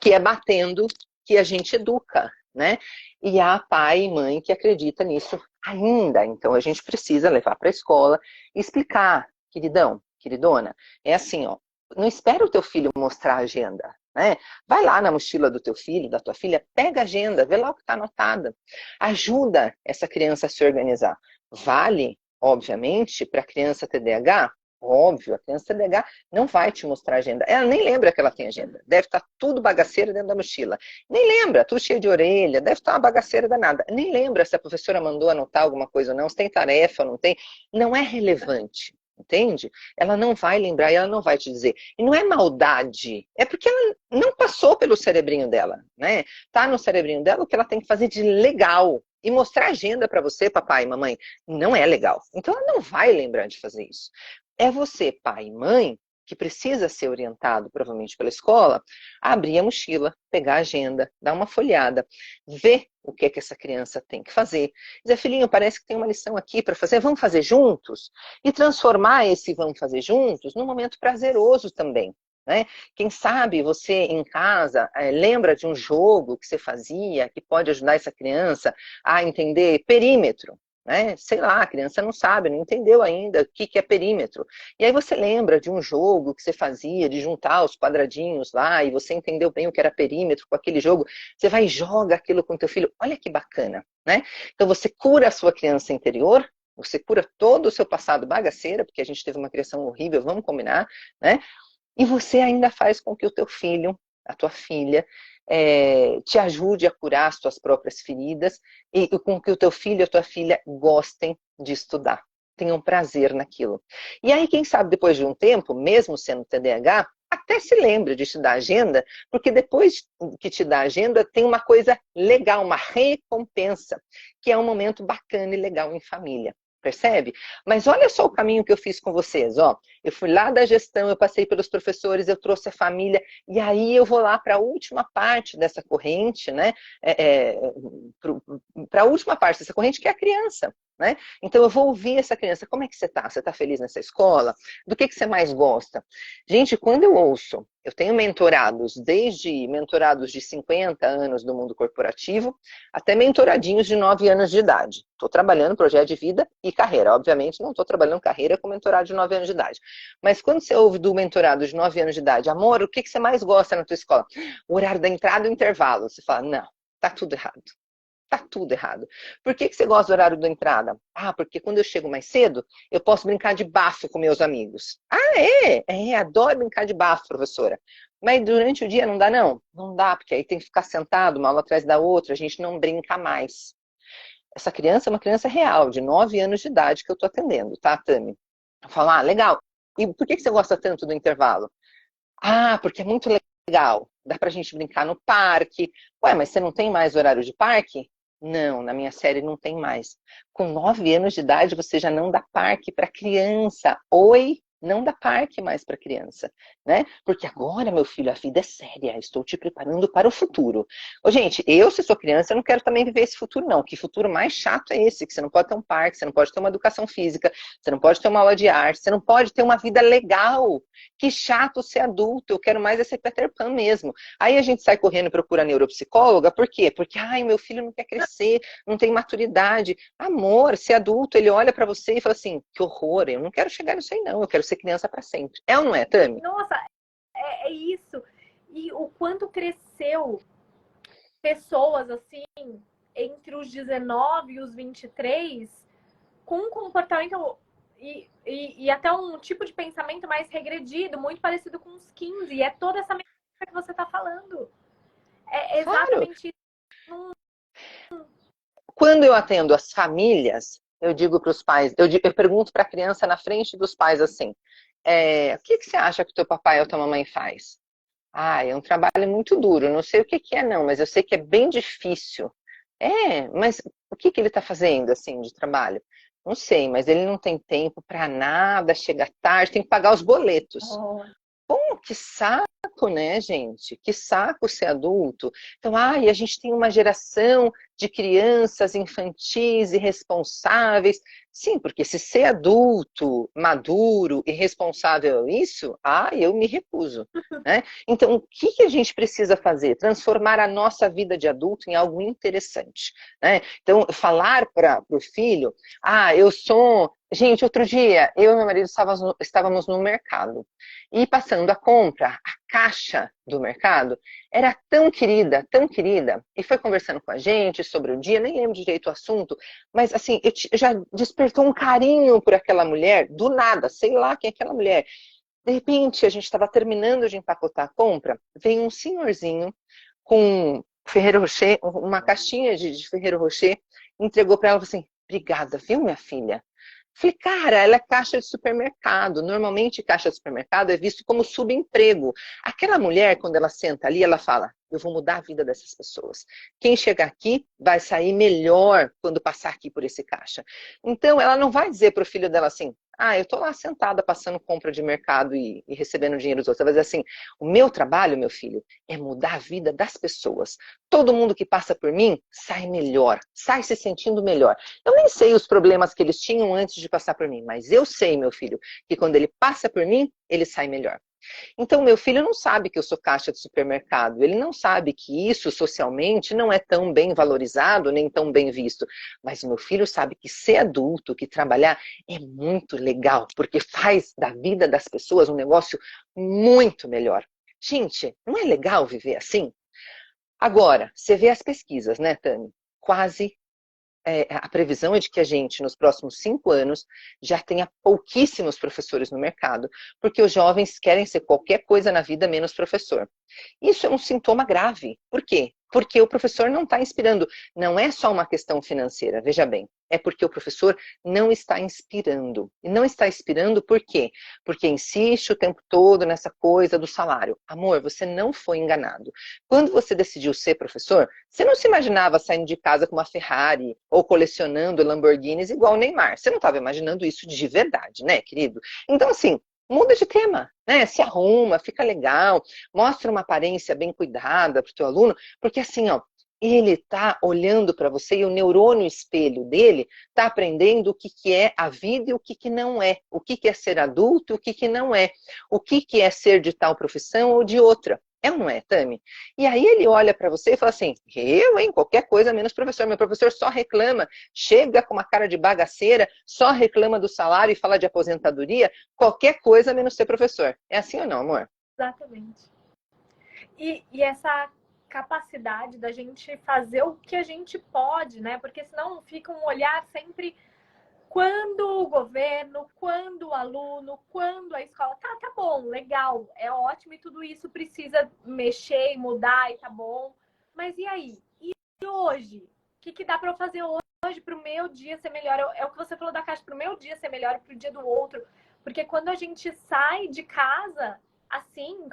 que é batendo que a gente educa, né? E há pai e mãe que acredita nisso ainda. Então a gente precisa levar para a escola e explicar, queridão, queridona, é assim, ó, não espera o teu filho mostrar a agenda, né? Vai lá na mochila do teu filho, da tua filha, pega a agenda, vê lá o que está anotada. Ajuda essa criança a se organizar. Vale, obviamente, para a criança TDAH? Óbvio, a criança TDAH não vai te mostrar a agenda. Ela nem lembra que ela tem agenda. Deve estar tudo bagaceiro dentro da mochila. Nem lembra, tudo cheio de orelha, deve estar uma bagaceira danada. Nem lembra se a professora mandou anotar alguma coisa ou não, se tem tarefa ou não tem. Não é relevante. Entende? Ela não vai lembrar e ela não vai te dizer. E não é maldade, é porque ela não passou pelo cerebrinho dela, né? Tá no cerebrinho dela o que ela tem que fazer de legal. E mostrar agenda para você, papai e mamãe, não é legal. Então ela não vai lembrar de fazer isso. É você, pai e mãe, que precisa ser orientado, provavelmente pela escola, a abrir a mochila, pegar a agenda, dar uma folhada, ver o que é que essa criança tem que fazer. Dizer, filhinho, parece que tem uma lição aqui para fazer, vamos fazer juntos? E transformar esse vamos fazer juntos num momento prazeroso também. né? Quem sabe você em casa lembra de um jogo que você fazia que pode ajudar essa criança a entender perímetro, né? Sei lá, a criança não sabe, não entendeu ainda o que é perímetro. E aí você lembra de um jogo que você fazia, de juntar os quadradinhos lá, e você entendeu bem o que era perímetro com aquele jogo, você vai e joga aquilo com teu filho. Olha que bacana, né? Então você cura a sua criança interior, você cura todo o seu passado bagaceira, porque a gente teve uma criação horrível, vamos combinar, né? E você ainda faz com que o teu filho, a tua filha, te ajude a curar as tuas próprias feridas e com que o teu filho e a tua filha gostem de estudar, tenham prazer naquilo. E aí, quem sabe, depois de um tempo, mesmo sendo TDAH, até se lembre de te dar agenda, porque depois que te dá agenda, tem uma coisa legal, uma recompensa, que é um momento bacana e legal em família. Percebe? Mas olha só o caminho que eu fiz com vocês, ó. Eu fui lá da gestão, eu passei pelos professores, eu trouxe a família, e aí eu vou lá para a última parte dessa corrente, né? Para a última parte dessa corrente, que é a criança, né? Então eu vou ouvir essa criança. Como é que você está? Você está feliz nessa escola? Do que você mais gosta? Gente, quando eu ouço, eu tenho mentorados, desde mentorados de 50 anos do mundo corporativo, até mentoradinhos de 9 anos de idade. Estou trabalhando projeto de vida e carreira. Obviamente, não estou trabalhando carreira com mentorado de 9 anos de idade. Mas quando você ouve do mentorado de 9 anos de idade, amor, o que você mais gosta na tua escola? O horário da entrada e o intervalo. Você fala, não, tá tudo errado. Tá tudo errado. Por que você gosta do horário da entrada? Ah, porque quando eu chego mais cedo, eu posso brincar de bafo com meus amigos. Ah, adoro brincar de bafo, professora. Mas durante o dia não dá, não? Não dá, porque aí tem que ficar sentado uma aula atrás da outra, a gente não brinca mais. Essa criança é uma criança real, de 9 anos de idade que eu tô atendendo, tá, Tami? Eu falo, ah, legal. E por que você gosta tanto do intervalo? Ah, porque é muito legal. Dá pra gente brincar no parque. Ué, mas você não tem mais horário de parque? Não, na minha série não tem mais. Com 9 anos de idade, você já não dá parque para criança. Oi? Não dá parque mais para criança, né? Porque agora, meu filho, a vida é séria. Estou te preparando para o futuro. Ô, gente, se sou criança, eu não quero também viver esse futuro, não. Que futuro mais chato é esse? Que você não pode ter um parque, você não pode ter uma educação física, você não pode ter uma aula de arte, você não pode ter uma vida legal. Que chato ser adulto. Eu quero mais é ser Peter Pan mesmo. Aí a gente sai correndo e procura neuropsicóloga, por quê? Porque, ai, meu filho não quer crescer, não tem maturidade. Amor, ser adulto, ele olha pra você e fala assim, que horror, eu não quero chegar nisso aí não, eu quero ser criança pra sempre. É ou não é, Tami? Nossa, é isso. E o quanto cresceu pessoas, assim, entre os 19 e os 23, com um comportamento e até um tipo de pensamento mais regredido, muito parecido com os 15. E é toda essa mensagem que você está falando. É Claro. exatamente isso. Quando eu atendo as famílias, eu digo para os pais, eu pergunto para a criança na frente dos pais assim, o que você acha que o teu papai ou tua mamãe faz? Ah, é um trabalho muito duro, não sei o que é não, mas eu sei que é bem difícil. Mas o que ele está fazendo assim de trabalho? Não sei, mas ele não tem tempo para nada, chega tarde, tem que pagar os boletos. Oh. Pô, que saco, né, gente? Que saco ser adulto. Então, a gente tem uma geração de crianças infantis e responsáveis. Sim, porque se ser adulto, maduro e responsável é isso, eu me recuso, né? Então, o que a gente precisa fazer? Transformar a nossa vida de adulto em algo interessante, né? Então, falar para o filho, eu sou... Gente, outro dia, eu e meu marido estávamos no mercado e passando a compra, a caixa do mercado era tão querida, e foi conversando com a gente sobre o dia, nem lembro direito o assunto, mas assim, já despertou um carinho por aquela mulher, do nada, sei lá quem é aquela mulher. De repente, a gente estava terminando de empacotar a compra, vem um senhorzinho com Ferrero Rocher, uma caixinha de Ferrero Rocher, entregou para ela e falou assim, obrigada, viu, minha filha? Falei, cara, ela é caixa de supermercado. Normalmente, caixa de supermercado é visto como subemprego. Aquela mulher, quando ela senta ali, ela fala, eu vou mudar a vida dessas pessoas. Quem chegar aqui vai sair melhor quando passar aqui por esse caixa. Então, ela não vai dizer para o filho dela assim, eu tô lá sentada passando compra de mercado e recebendo dinheiro dos outros. Ela vai dizer assim, o meu trabalho, meu filho, é mudar a vida das pessoas. Todo mundo que passa por mim sai melhor, sai se sentindo melhor. Eu nem sei os problemas que eles tinham antes de passar por mim, mas eu sei, meu filho, que quando ele passa por mim, ele sai melhor. Então, meu filho não sabe que eu sou caixa de supermercado, ele não sabe que isso socialmente não é tão bem valorizado, nem tão bem visto. Mas meu filho sabe que ser adulto, que trabalhar, é muito legal, porque faz da vida das pessoas um negócio muito melhor. Gente, não é legal viver assim? Agora, você vê as pesquisas, né, Tami? Quase a previsão é de que a gente, nos próximos 5 anos, já tenha pouquíssimos professores no mercado, porque os jovens querem ser qualquer coisa na vida menos professor. Isso é um sintoma grave. Por quê? Porque o professor não está inspirando. Não é só uma questão financeira, veja bem. É porque o professor não está inspirando. E não está inspirando por quê? Porque insiste o tempo todo nessa coisa do salário. Amor, você não foi enganado. Quando você decidiu ser professor, você não se imaginava saindo de casa com uma Ferrari ou colecionando Lamborghinis igual o Neymar. Você não estava imaginando isso de verdade, né, querido? Então, assim, muda de tema, né? Se arruma, fica legal, mostra uma aparência bem cuidada para o teu aluno, porque assim, ó, ele está olhando para você e o neurônio espelho dele está aprendendo o que, que é a vida e o que, que não é. O que, que é ser adulto e o que, que não é. O que, que é ser de tal profissão ou de outra. É ou não é, Tami? E aí ele olha para você e fala assim, eu, hein, qualquer coisa menos professor. Meu professor só reclama, chega com uma cara de bagaceira, só reclama do salário e fala de aposentadoria, qualquer coisa menos ser professor. É assim ou não, amor? Exatamente. E essa capacidade da gente fazer o que a gente pode, né? Porque senão fica um olhar sempre quando o governo, quando o aluno, quando a escola. Tá bom, legal, é ótimo e tudo isso precisa mexer e mudar e tá bom. Mas e aí? E hoje? O que dá para eu fazer hoje para o meu dia ser melhor? É o que você falou da caixa, para o meu dia ser melhor, para o dia do outro. Porque quando a gente sai de casa assim,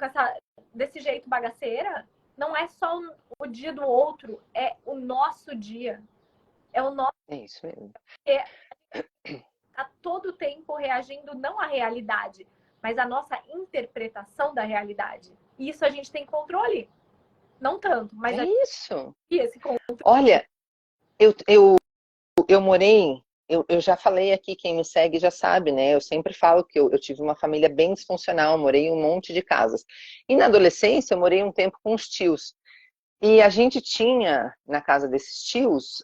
desse jeito bagaceira, não é só o dia do outro, é o nosso dia. É o nosso. É isso mesmo. É, a todo tempo reagindo não à realidade, mas à nossa interpretação da realidade. E isso a gente tem controle. Não tanto, mas É isso. e esse controle. Olha, eu morei, eu já falei aqui, quem me segue já sabe, né? Eu sempre falo que eu tive uma família bem disfuncional, morei em um monte de casas. E na adolescência eu morei um tempo com os tios. E a gente tinha, na casa desses tios,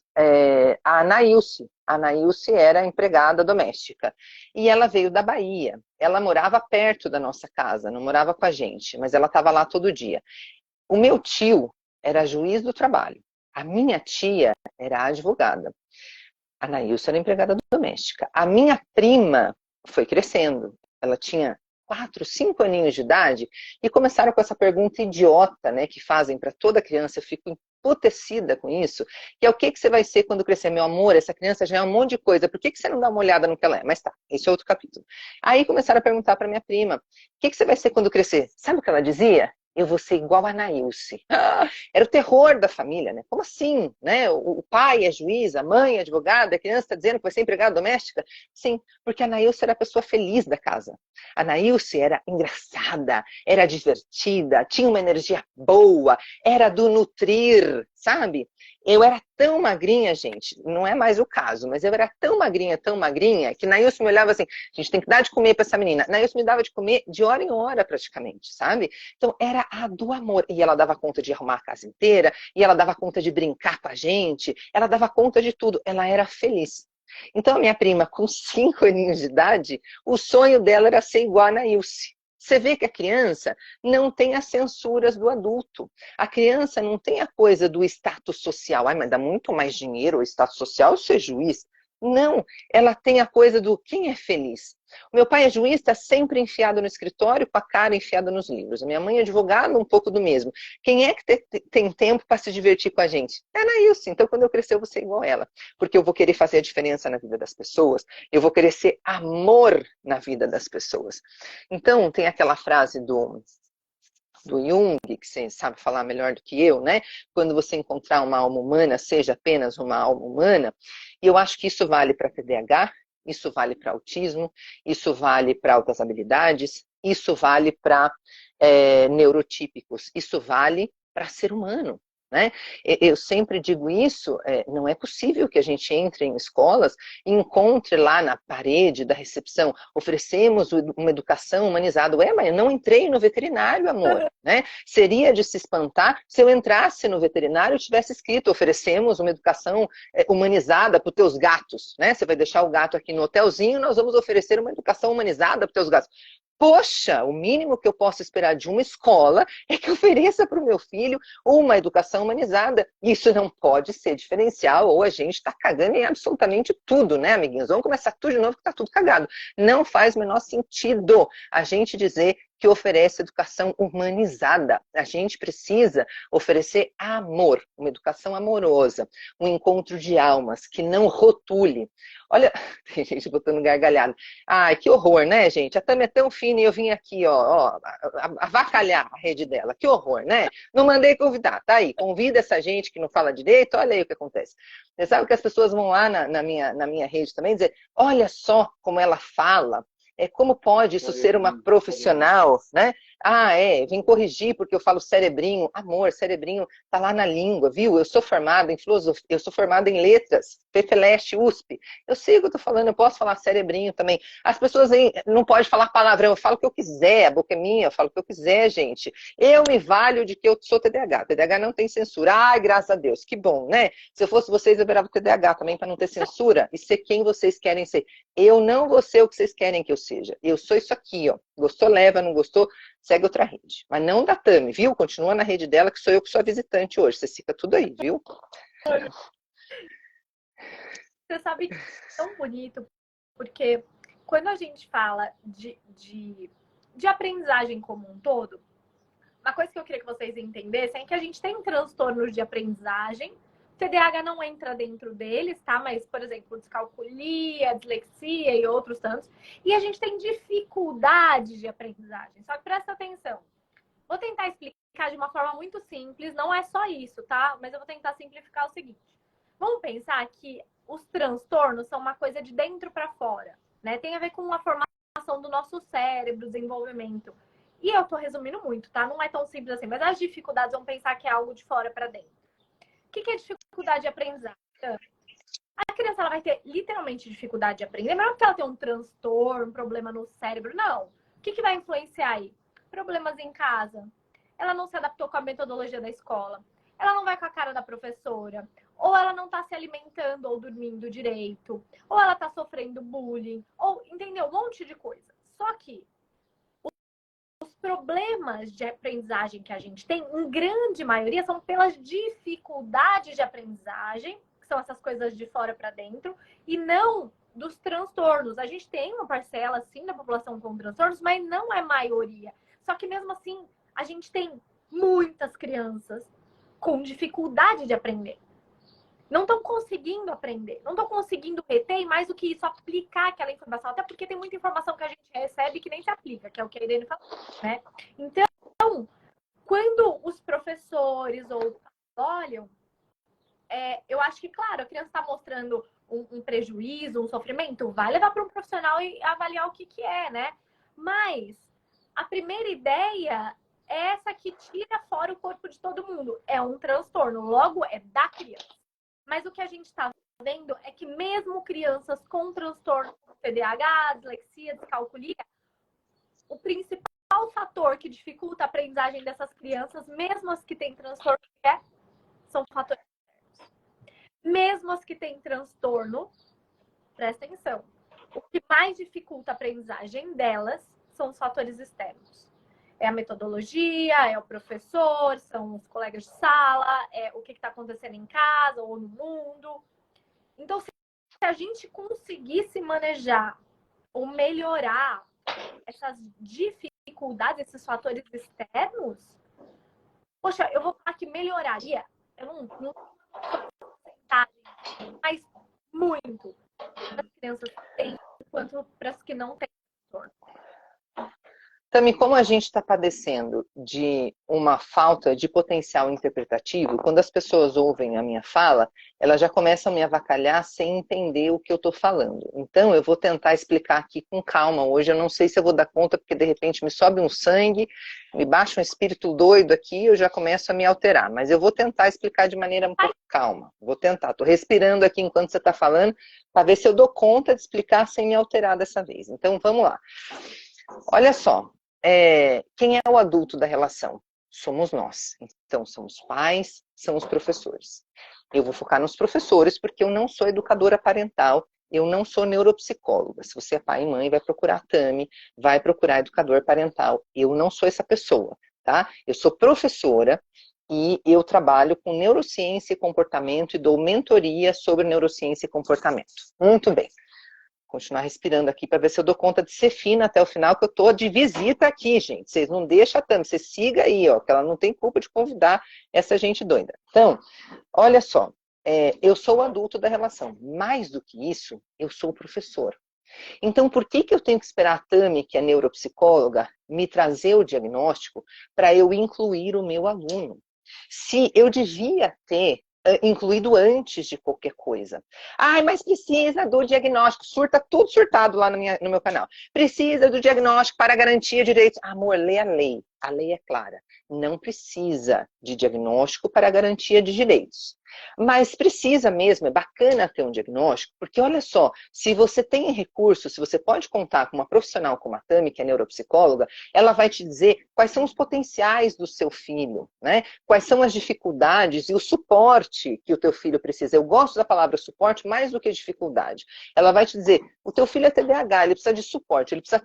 a Anaílse. A Anaílse era empregada doméstica. E ela veio da Bahia. Ela morava perto da nossa casa, não morava com a gente, mas ela estava lá todo dia. O meu tio era juiz do trabalho. A minha tia era advogada. A Anaílse era empregada doméstica. A minha prima foi crescendo. Ela tinha 4, 5 aninhos de idade e começaram com essa pergunta idiota, né, que fazem para toda criança. Eu fico emputecida com isso, que é o que você vai ser quando crescer? Meu amor, essa criança já é um monte de coisa, por que você não dá uma olhada no que ela é? Mas tá, esse é outro capítulo. Aí começaram a perguntar para minha prima, o que você vai ser quando crescer? Sabe o que ela dizia? Eu vou ser igual a Anaílse. Era o terror da família, né? Como assim? Né? O pai é juiz, a mãe é advogada, a criança está dizendo que vai ser empregada doméstica? Sim, porque a Anaílse era a pessoa feliz da casa. A Anaílse era engraçada, era divertida, tinha uma energia boa, era do nutrir, sabe? Eu era tão magrinha, gente, não é mais o caso, mas eu era tão magrinha, que Nailson me olhava assim, a gente tem que dar de comer para essa menina. Nailson me dava de comer de hora em hora, praticamente, sabe? Então, era a do amor. E ela dava conta de arrumar a casa inteira, e ela dava conta de brincar com a gente, ela dava conta de tudo. Ela era feliz. Então, a minha prima, com 5 aninhos de idade, o sonho dela era ser igual a Nailce. Você vê que a criança não tem as censuras do adulto. A criança não tem a coisa do status social. Ai, mas dá muito mais dinheiro o status social ser juiz. Não, ela tem a coisa do quem é feliz. O meu pai é juiz, está sempre enfiado no escritório, com a cara enfiada nos livros. A minha mãe é advogada, um pouco do mesmo. Quem é que tem tempo para se divertir com a gente? É a Anaílse. Então, quando eu crescer, eu vou ser igual a ela. Porque eu vou querer fazer a diferença na vida das pessoas. Eu vou querer ser amor na vida das pessoas. Então, tem aquela frase do Jung, que você sabe falar melhor do que eu, né? Quando você encontrar uma alma humana, seja apenas uma alma humana. E eu acho que isso vale para TDAH, isso vale para autismo, isso vale para altas habilidades, isso vale para neurotípicos, isso vale para ser humano. né? Eu sempre digo isso, não é possível que a gente entre em escolas e encontre lá na parede da recepção, oferecemos uma educação humanizada. Ué, mas eu não entrei no veterinário, amor, né? Seria de se espantar se eu entrasse no veterinário e tivesse escrito, oferecemos uma educação humanizada para os teus gatos, né? Você vai deixar o gato aqui no hotelzinho, nós vamos oferecer uma educação humanizada para os teus gatos. Poxa, o mínimo que eu posso esperar de uma escola é que ofereça para o meu filho uma educação humanizada. Isso não pode ser diferencial, ou a gente está cagando em absolutamente tudo, né, amiguinhos? Vamos começar tudo de novo, que está tudo cagado. Não faz o menor sentido a gente dizer que oferece educação humanizada. A gente precisa oferecer amor, uma educação amorosa, um encontro de almas, que não rotule. Olha, tem gente botando gargalhada. Ai, que horror, né, gente? A Tami é tão fina e eu vim aqui, ó, avacalhar a rede dela. Que horror, né? Não mandei convidar, tá aí. Convida essa gente que não fala direito, olha aí o que acontece. Você sabe que as pessoas vão lá na minha rede também dizer, olha só como ela fala. Como pode isso ser uma profissional, né? Vem corrigir porque eu falo cerebrinho. Amor, cerebrinho tá lá na língua, viu? Eu sou formada em filosofia, eu sou formada em letras, FEFELESH, USP. Eu sei o que eu tô falando, eu posso falar cerebrinho também. As pessoas aí não podem falar palavrão, eu falo o que eu quiser, a boca é minha, eu falo o que eu quiser, gente. Eu me valho de que eu sou TDAH. TDAH não tem censura. Ai, graças a Deus, que bom, né? Se eu fosse vocês, eu virava TDAH também para não ter censura e ser quem vocês querem ser. Eu não vou ser o que vocês querem que eu seja. Eu sou isso aqui, ó. Gostou, leva, não gostou, segue outra rede. Mas não da Tami, viu? Continua na rede dela, que sou eu que sou a visitante hoje. Você fica tudo aí, viu? Você sabe que é tão bonito, porque quando a gente fala de aprendizagem como um todo, uma coisa que eu queria que vocês entendessem é que a gente tem transtornos de aprendizagem. O TDAH não entra dentro deles, tá? Mas, por exemplo, descalculia, dislexia e outros tantos. E a gente tem dificuldade de aprendizagem. Só que presta atenção. Vou tentar explicar de uma forma muito simples. Não é só isso, tá? Mas eu vou tentar simplificar o seguinte. Vamos pensar que os transtornos são uma coisa de dentro para fora, né? Tem a ver com a formação do nosso cérebro, desenvolvimento. E eu tô resumindo muito, tá? Não é tão simples assim, mas as dificuldades, vamos pensar que é algo de fora para dentro. O que é dificuldade de aprendizagem? A criança ela vai ter literalmente dificuldade de aprender, mas não é porque ela tem um transtorno, um problema no cérebro, não. O que vai influenciar aí? Problemas em casa. Ela não se adaptou com a metodologia da escola. Ela não vai com a cara da professora. Ou ela não está se alimentando ou dormindo direito. Ou ela está sofrendo bullying. Ou, entendeu? Um monte de coisa. Só que os problemas de aprendizagem que a gente tem, em grande maioria, são pelas dificuldades de aprendizagem, que são essas coisas de fora para dentro, e não dos transtornos. A gente tem uma parcela, sim, da população com transtornos, mas não é maioria. Só que, mesmo assim, a gente tem muitas crianças com dificuldade de aprender. Não estão conseguindo aprender, não estão conseguindo reter e, mais do que isso, aplicar aquela informação. Até porque tem muita informação que a gente recebe que nem se aplica, que é o que a Irene falou, né? Então, quando os professores ou olham, eu acho que, claro, a criança está mostrando um prejuízo, um sofrimento, vai levar para um profissional e avaliar o que é, né? Mas a primeira ideia é essa que tira fora o corpo de todo mundo. É um transtorno, logo é da criança. Mas o que a gente está vendo é que mesmo crianças com transtorno TDAH, dislexia, descalculia, o principal fator que dificulta a aprendizagem dessas crianças, mesmo as que têm transtorno, são fatores externos. Mesmo as que têm transtorno, presta atenção, o que mais dificulta a aprendizagem delas são os fatores externos. É a metodologia, é o professor, são os colegas de sala, é o que está acontecendo em casa ou no mundo. Então, se a gente conseguisse manejar ou melhorar essas dificuldades, esses fatores externos, poxa, eu vou falar que melhoraria. Eu não mas muito. Para as crianças que têm, quanto para as que não têm transtorno. Tami, como a gente está padecendo de uma falta de potencial interpretativo, quando as pessoas ouvem a minha fala, elas já começam a me avacalhar sem entender o que eu estou falando. Então, eu vou tentar explicar aqui com calma hoje. Eu não sei se eu vou dar conta, porque de repente me sobe um sangue, me baixa um espírito doido aqui, eu já começo a me alterar. Mas eu vou tentar explicar de maneira um pouco calma. Vou tentar. Estou respirando aqui enquanto você está falando, para ver se eu dou conta de explicar sem me alterar dessa vez. Então, vamos lá. Olha só. Quem é o adulto da relação? Somos nós. Então, são os pais, são os professores. Eu vou focar nos professores, porque eu não sou educadora parental, eu não sou neuropsicóloga. Se você é pai e mãe, vai procurar a Tami, vai procurar educador parental. Eu não sou essa pessoa, tá? Eu sou professora e eu trabalho com neurociência e comportamento e dou mentoria sobre neurociência e comportamento. Muito bem. Continuar respirando aqui para ver se eu dou conta de ser fina até o final, que eu tô de visita aqui, gente. Vocês não deixam a Tami, você siga aí, ó, que ela não tem culpa de convidar essa gente doida. Então, olha só, eu sou o adulto da relação. Mais do que isso, eu sou o professor. Então, por que eu tenho que esperar a Tami, que é neuropsicóloga, me trazer o diagnóstico para eu incluir o meu aluno? Se eu devia ter incluído antes de qualquer coisa. Ai, mas precisa do diagnóstico. Surta tudo surtado lá no meu canal. Precisa do diagnóstico para garantir direitos. Amor, lê a lei. A lei é clara. Não precisa de diagnóstico para garantia de direitos. Mas precisa mesmo, é bacana ter um diagnóstico, porque olha só, se você tem recursos, se você pode contar com uma profissional como a Tami, que é neuropsicóloga, ela vai te dizer quais são os potenciais do seu filho, né? Quais são as dificuldades e o suporte que o teu filho precisa. Eu gosto da palavra suporte mais do que dificuldade. Ela vai te dizer, o teu filho é TDAH, ele precisa de suporte, ele precisa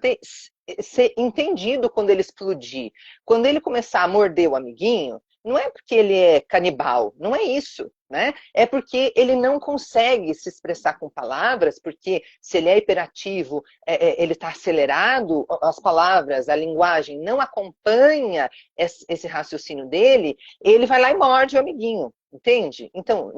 ser entendido quando ele explodir. Quando ele começar a morder o amiguinho, não é porque ele é canibal, não é isso, né? É porque ele não consegue se expressar com palavras, porque se ele é hiperativo, ele está acelerado, as palavras, a linguagem não acompanha esse raciocínio dele, ele vai lá e morde o amiguinho. Entende? Então,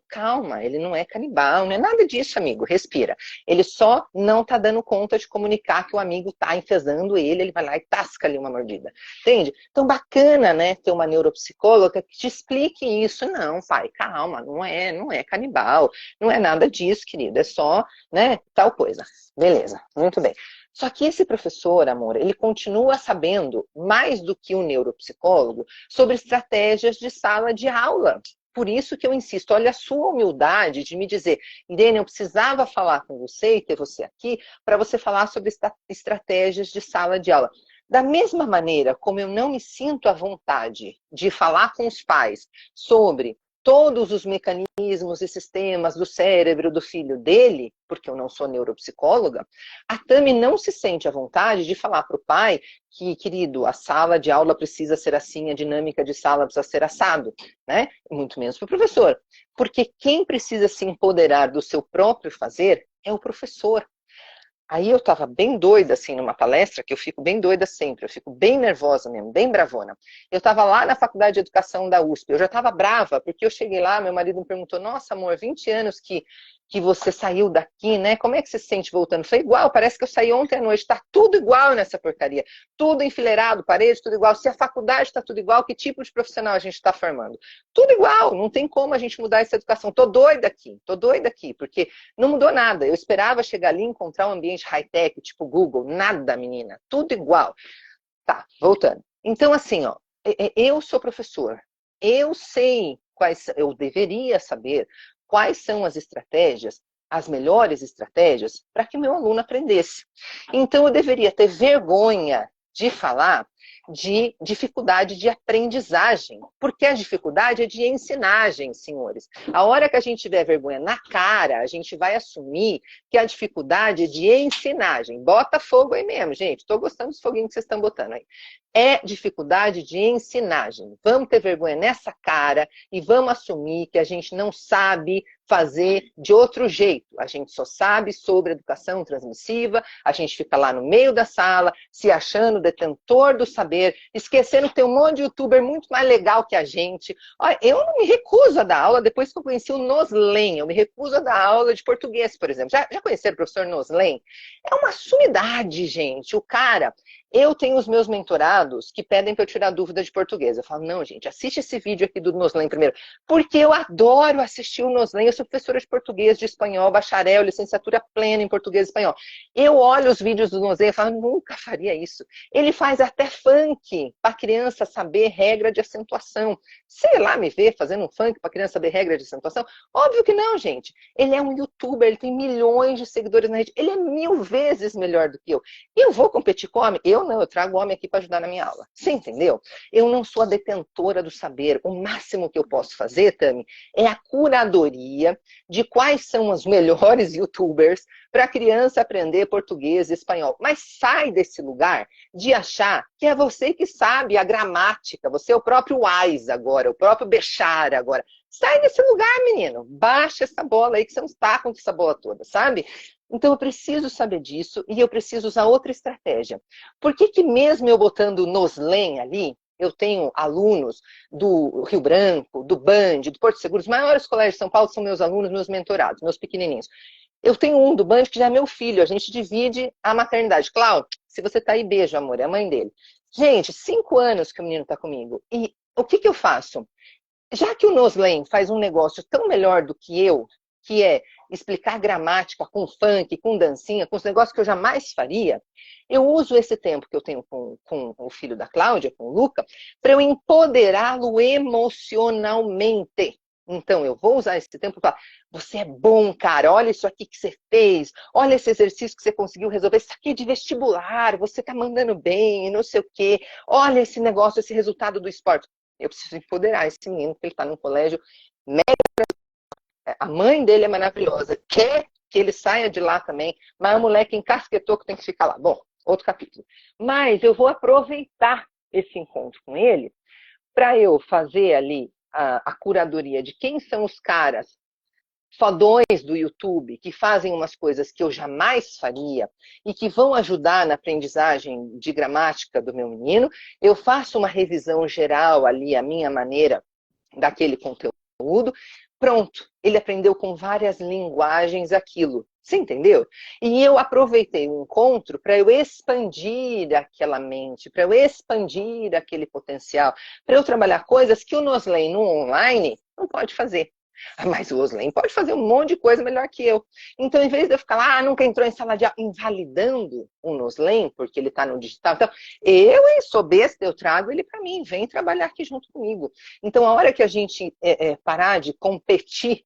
calma, ele não é canibal, não é nada disso, amigo, respira. Ele só não está dando conta de comunicar que o amigo está enfesando ele vai lá e tasca ali uma mordida. Entende? Então, bacana, né, ter uma neuropsicóloga que te explique isso. Não, pai, calma, não é canibal, não é nada disso, querido, é só, né, tal coisa. Beleza, muito bem. Só que esse professor, amor, ele continua sabendo mais do que o neuropsicólogo sobre estratégias de sala de aula. Por isso que eu insisto, olha a sua humildade de me dizer, Irene, eu precisava falar com você e ter você aqui para você falar sobre estratégias de sala de aula. Da mesma maneira como eu não me sinto à vontade de falar com os pais sobre todos os mecanismos e sistemas do cérebro do filho dele, porque eu não sou neuropsicóloga, a Tami não se sente à vontade de falar para o pai que, querido, a sala de aula precisa ser assim, a dinâmica de sala precisa ser assado, né? Muito menos para o professor. Porque quem precisa se empoderar do seu próprio fazer é o professor. Aí eu estava bem doida, assim, numa palestra, que eu fico bem doida sempre, eu fico bem nervosa mesmo, bem bravona. Eu estava lá na Faculdade de Educação da USP, eu já estava brava, porque eu cheguei lá, meu marido me perguntou, nossa, amor, 20 anos que você saiu daqui, né? Como é que você se sente voltando? Foi igual, parece que eu saí ontem à noite, tá tudo igual nessa porcaria. Tudo enfileirado, parede, tudo igual. Se a faculdade está tudo igual, que tipo de profissional a gente está formando? Tudo igual, não tem como a gente mudar essa educação. Tô doida aqui, porque não mudou nada. Eu esperava chegar ali e encontrar um ambiente high-tech, tipo Google, nada, menina, tudo igual. Tá, voltando. Então, assim, ó, eu sou professor, eu sei eu deveria saber quais são as estratégias, as melhores estratégias para que meu aluno aprendesse. Então, eu deveria ter vergonha de falar de dificuldade de aprendizagem, porque a dificuldade é de ensinagem, senhores. A hora que a gente tiver vergonha na cara, a gente vai assumir que a dificuldade é de ensinagem. Bota fogo aí mesmo, gente. Estou gostando dos foguinhos que vocês estão botando aí. É dificuldade de ensinagem. Vamos ter vergonha nessa cara e vamos assumir que a gente não sabe fazer de outro jeito. A gente só sabe sobre educação transmissiva, a gente fica lá no meio da sala, se achando detentor do saber, esquecendo que tem um monte de youtuber muito mais legal que a gente. Olha, eu não me recuso a dar aula depois que eu conheci o Noslen, eu me recuso a dar aula de português, por exemplo. Já conheceram o professor Noslen? É uma sumidade, gente. O cara, Eu tenho os meus mentorados que pedem para eu tirar dúvida de português. Eu falo, não, gente, assiste esse vídeo aqui do Noslen primeiro. Porque eu adoro assistir o Noslen. Eu sou professora de português, de espanhol, bacharel, licenciatura plena em português e espanhol. Eu olho os vídeos do Noslen e falo, nunca faria isso. Ele faz até funk para criança saber regra de acentuação. Sei lá, me ver fazendo um funk para criança saber regra de acentuação? Óbvio que não, gente. Ele é um youtuber, ele tem milhões de seguidores na rede. Ele é 1000 vezes melhor do que eu. Eu vou competir com homem? Eu não, eu trago homem aqui para ajudar na minha aula. Você entendeu? Eu não sou a detentora do saber. O máximo que eu posso fazer, Tami, é a curadoria de quais são os melhores youtubers para a criança aprender português e espanhol. Mas sai desse lugar de achar que é você que sabe a gramática. Você é o próprio Wise agora, o próprio Bechara agora. Sai desse lugar, menino. Baixa essa bola aí que você não está com essa bola toda, sabe? Então, eu preciso saber disso e eu preciso usar outra estratégia. Por que que mesmo eu botando o Noslen ali, eu tenho alunos do Rio Branco, do Band, do Porto Seguro, os maiores colégios de São Paulo são meus alunos, meus mentorados, meus pequenininhos. Eu tenho um do Band que já é meu filho, a gente divide a maternidade. Cláudio, se você tá aí, beijo, amor, é a mãe dele. Gente, 5 anos que o menino tá comigo. E o que que eu faço? Já que o Noslen faz um negócio tão melhor do que eu, que é explicar gramática com funk, com dancinha, com os negócios que eu jamais faria, eu uso esse tempo que eu tenho com o filho da Cláudia, com o Luca, para eu empoderá-lo emocionalmente. Então, eu vou usar esse tempo para falar, você é bom, cara, olha isso aqui que você fez, olha esse exercício que você conseguiu resolver, isso aqui é de vestibular, você tá mandando bem, não sei o quê, olha esse negócio, esse resultado do esporte. Eu preciso empoderar esse menino, porque ele está num colégio médio. A mãe dele é maravilhosa, quer que ele saia de lá também, mas o moleque encasquetou que tem que ficar lá. Bom, outro capítulo. Mas eu vou aproveitar esse encontro com ele para eu fazer ali a curadoria de quem são os caras fodões do YouTube que fazem umas coisas que eu jamais faria e que vão ajudar na aprendizagem de gramática do meu menino. Eu faço uma revisão geral ali, a minha maneira daquele conteúdo. Pronto, ele aprendeu com várias linguagens aquilo. Você entendeu? E eu aproveitei o encontro para eu expandir aquela mente, para eu expandir aquele potencial, para eu trabalhar coisas que o Noslen no online não pode fazer. Mas o Noslen pode fazer um monte de coisa melhor que eu. Então, em vez de eu ficar lá, nunca entrou em sala de aula, invalidando o Noslen, porque ele está no digital. Então, eu sou besta, eu trago ele para mim, vem trabalhar aqui junto comigo. Então, a hora que a gente parar de competir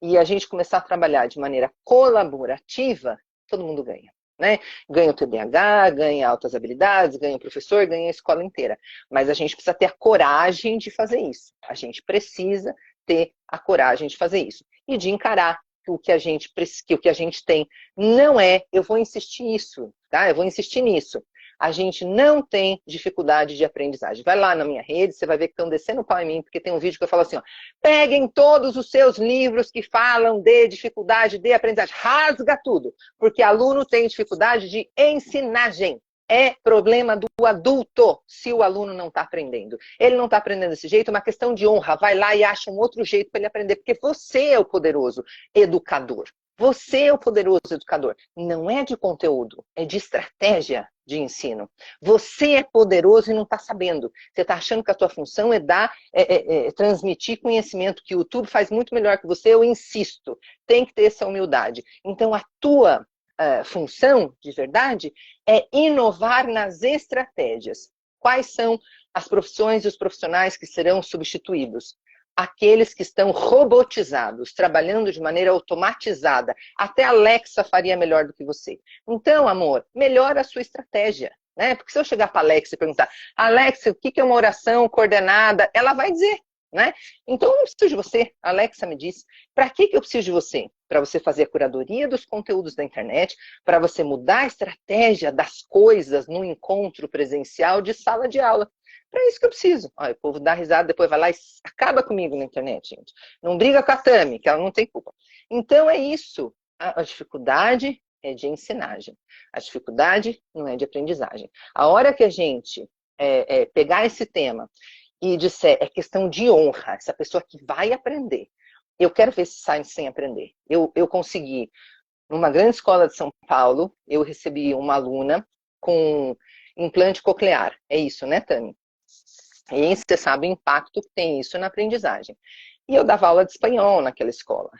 e a gente começar a trabalhar de maneira colaborativa, todo mundo ganha. Né? Ganha o TDAH, ganha altas habilidades, ganha o professor, ganha a escola inteira. Mas a gente precisa ter a coragem de fazer isso. A gente precisa ter a coragem de fazer isso. E de encarar que o que a gente tem não é, eu vou insistir nisso, tá? Eu vou insistir nisso. A gente não tem dificuldade de aprendizagem. Vai lá na minha rede, você vai ver que estão descendo o pau em mim, porque tem um vídeo que eu falo assim, ó, peguem todos os seus livros que falam de dificuldade de aprendizagem, rasga tudo, porque aluno tem dificuldade de ensinagem. É problema do adulto se o aluno não está aprendendo. Ele não está aprendendo desse jeito, é uma questão de honra. Vai lá e acha um outro jeito para ele aprender, porque você é o poderoso educador. Você é o poderoso educador. Não é de conteúdo, é de estratégia de ensino. Você é poderoso e não está sabendo. Você está achando que a tua função é transmitir conhecimento, que o YouTube faz muito melhor que você, eu insisto. Tem que ter essa humildade. Então, a tua função, de verdade, é inovar nas estratégias. Quais são as profissões e os profissionais que serão substituídos? Aqueles que estão robotizados, trabalhando de maneira automatizada. Até a Alexa faria melhor do que você. Então, amor, melhora a sua estratégia. Né? Porque se eu chegar para a Alexa e perguntar, Alexa, o que é uma oração coordenada? Ela vai dizer. Né? Então, eu não preciso de você. A Alexa me diz. Para que eu preciso de você? Para você fazer a curadoria dos conteúdos da internet, para você mudar a estratégia das coisas no encontro presencial de sala de aula. Para isso que eu preciso. Olha, o povo dá risada, depois vai lá e acaba comigo na internet, gente. Não briga com a Tami, que ela não tem culpa. Então é isso. A dificuldade é de ensinagem. A dificuldade não é de aprendizagem. A hora que a gente pegar esse tema e disser, é questão de honra, essa pessoa que vai aprender. Eu quero ver se sai sem aprender. Eu consegui, numa grande escola de São Paulo, eu recebi uma aluna com Implante coclear, é isso, né, Tami? E você sabe o impacto que tem isso na aprendizagem. E eu dava aula de espanhol naquela escola.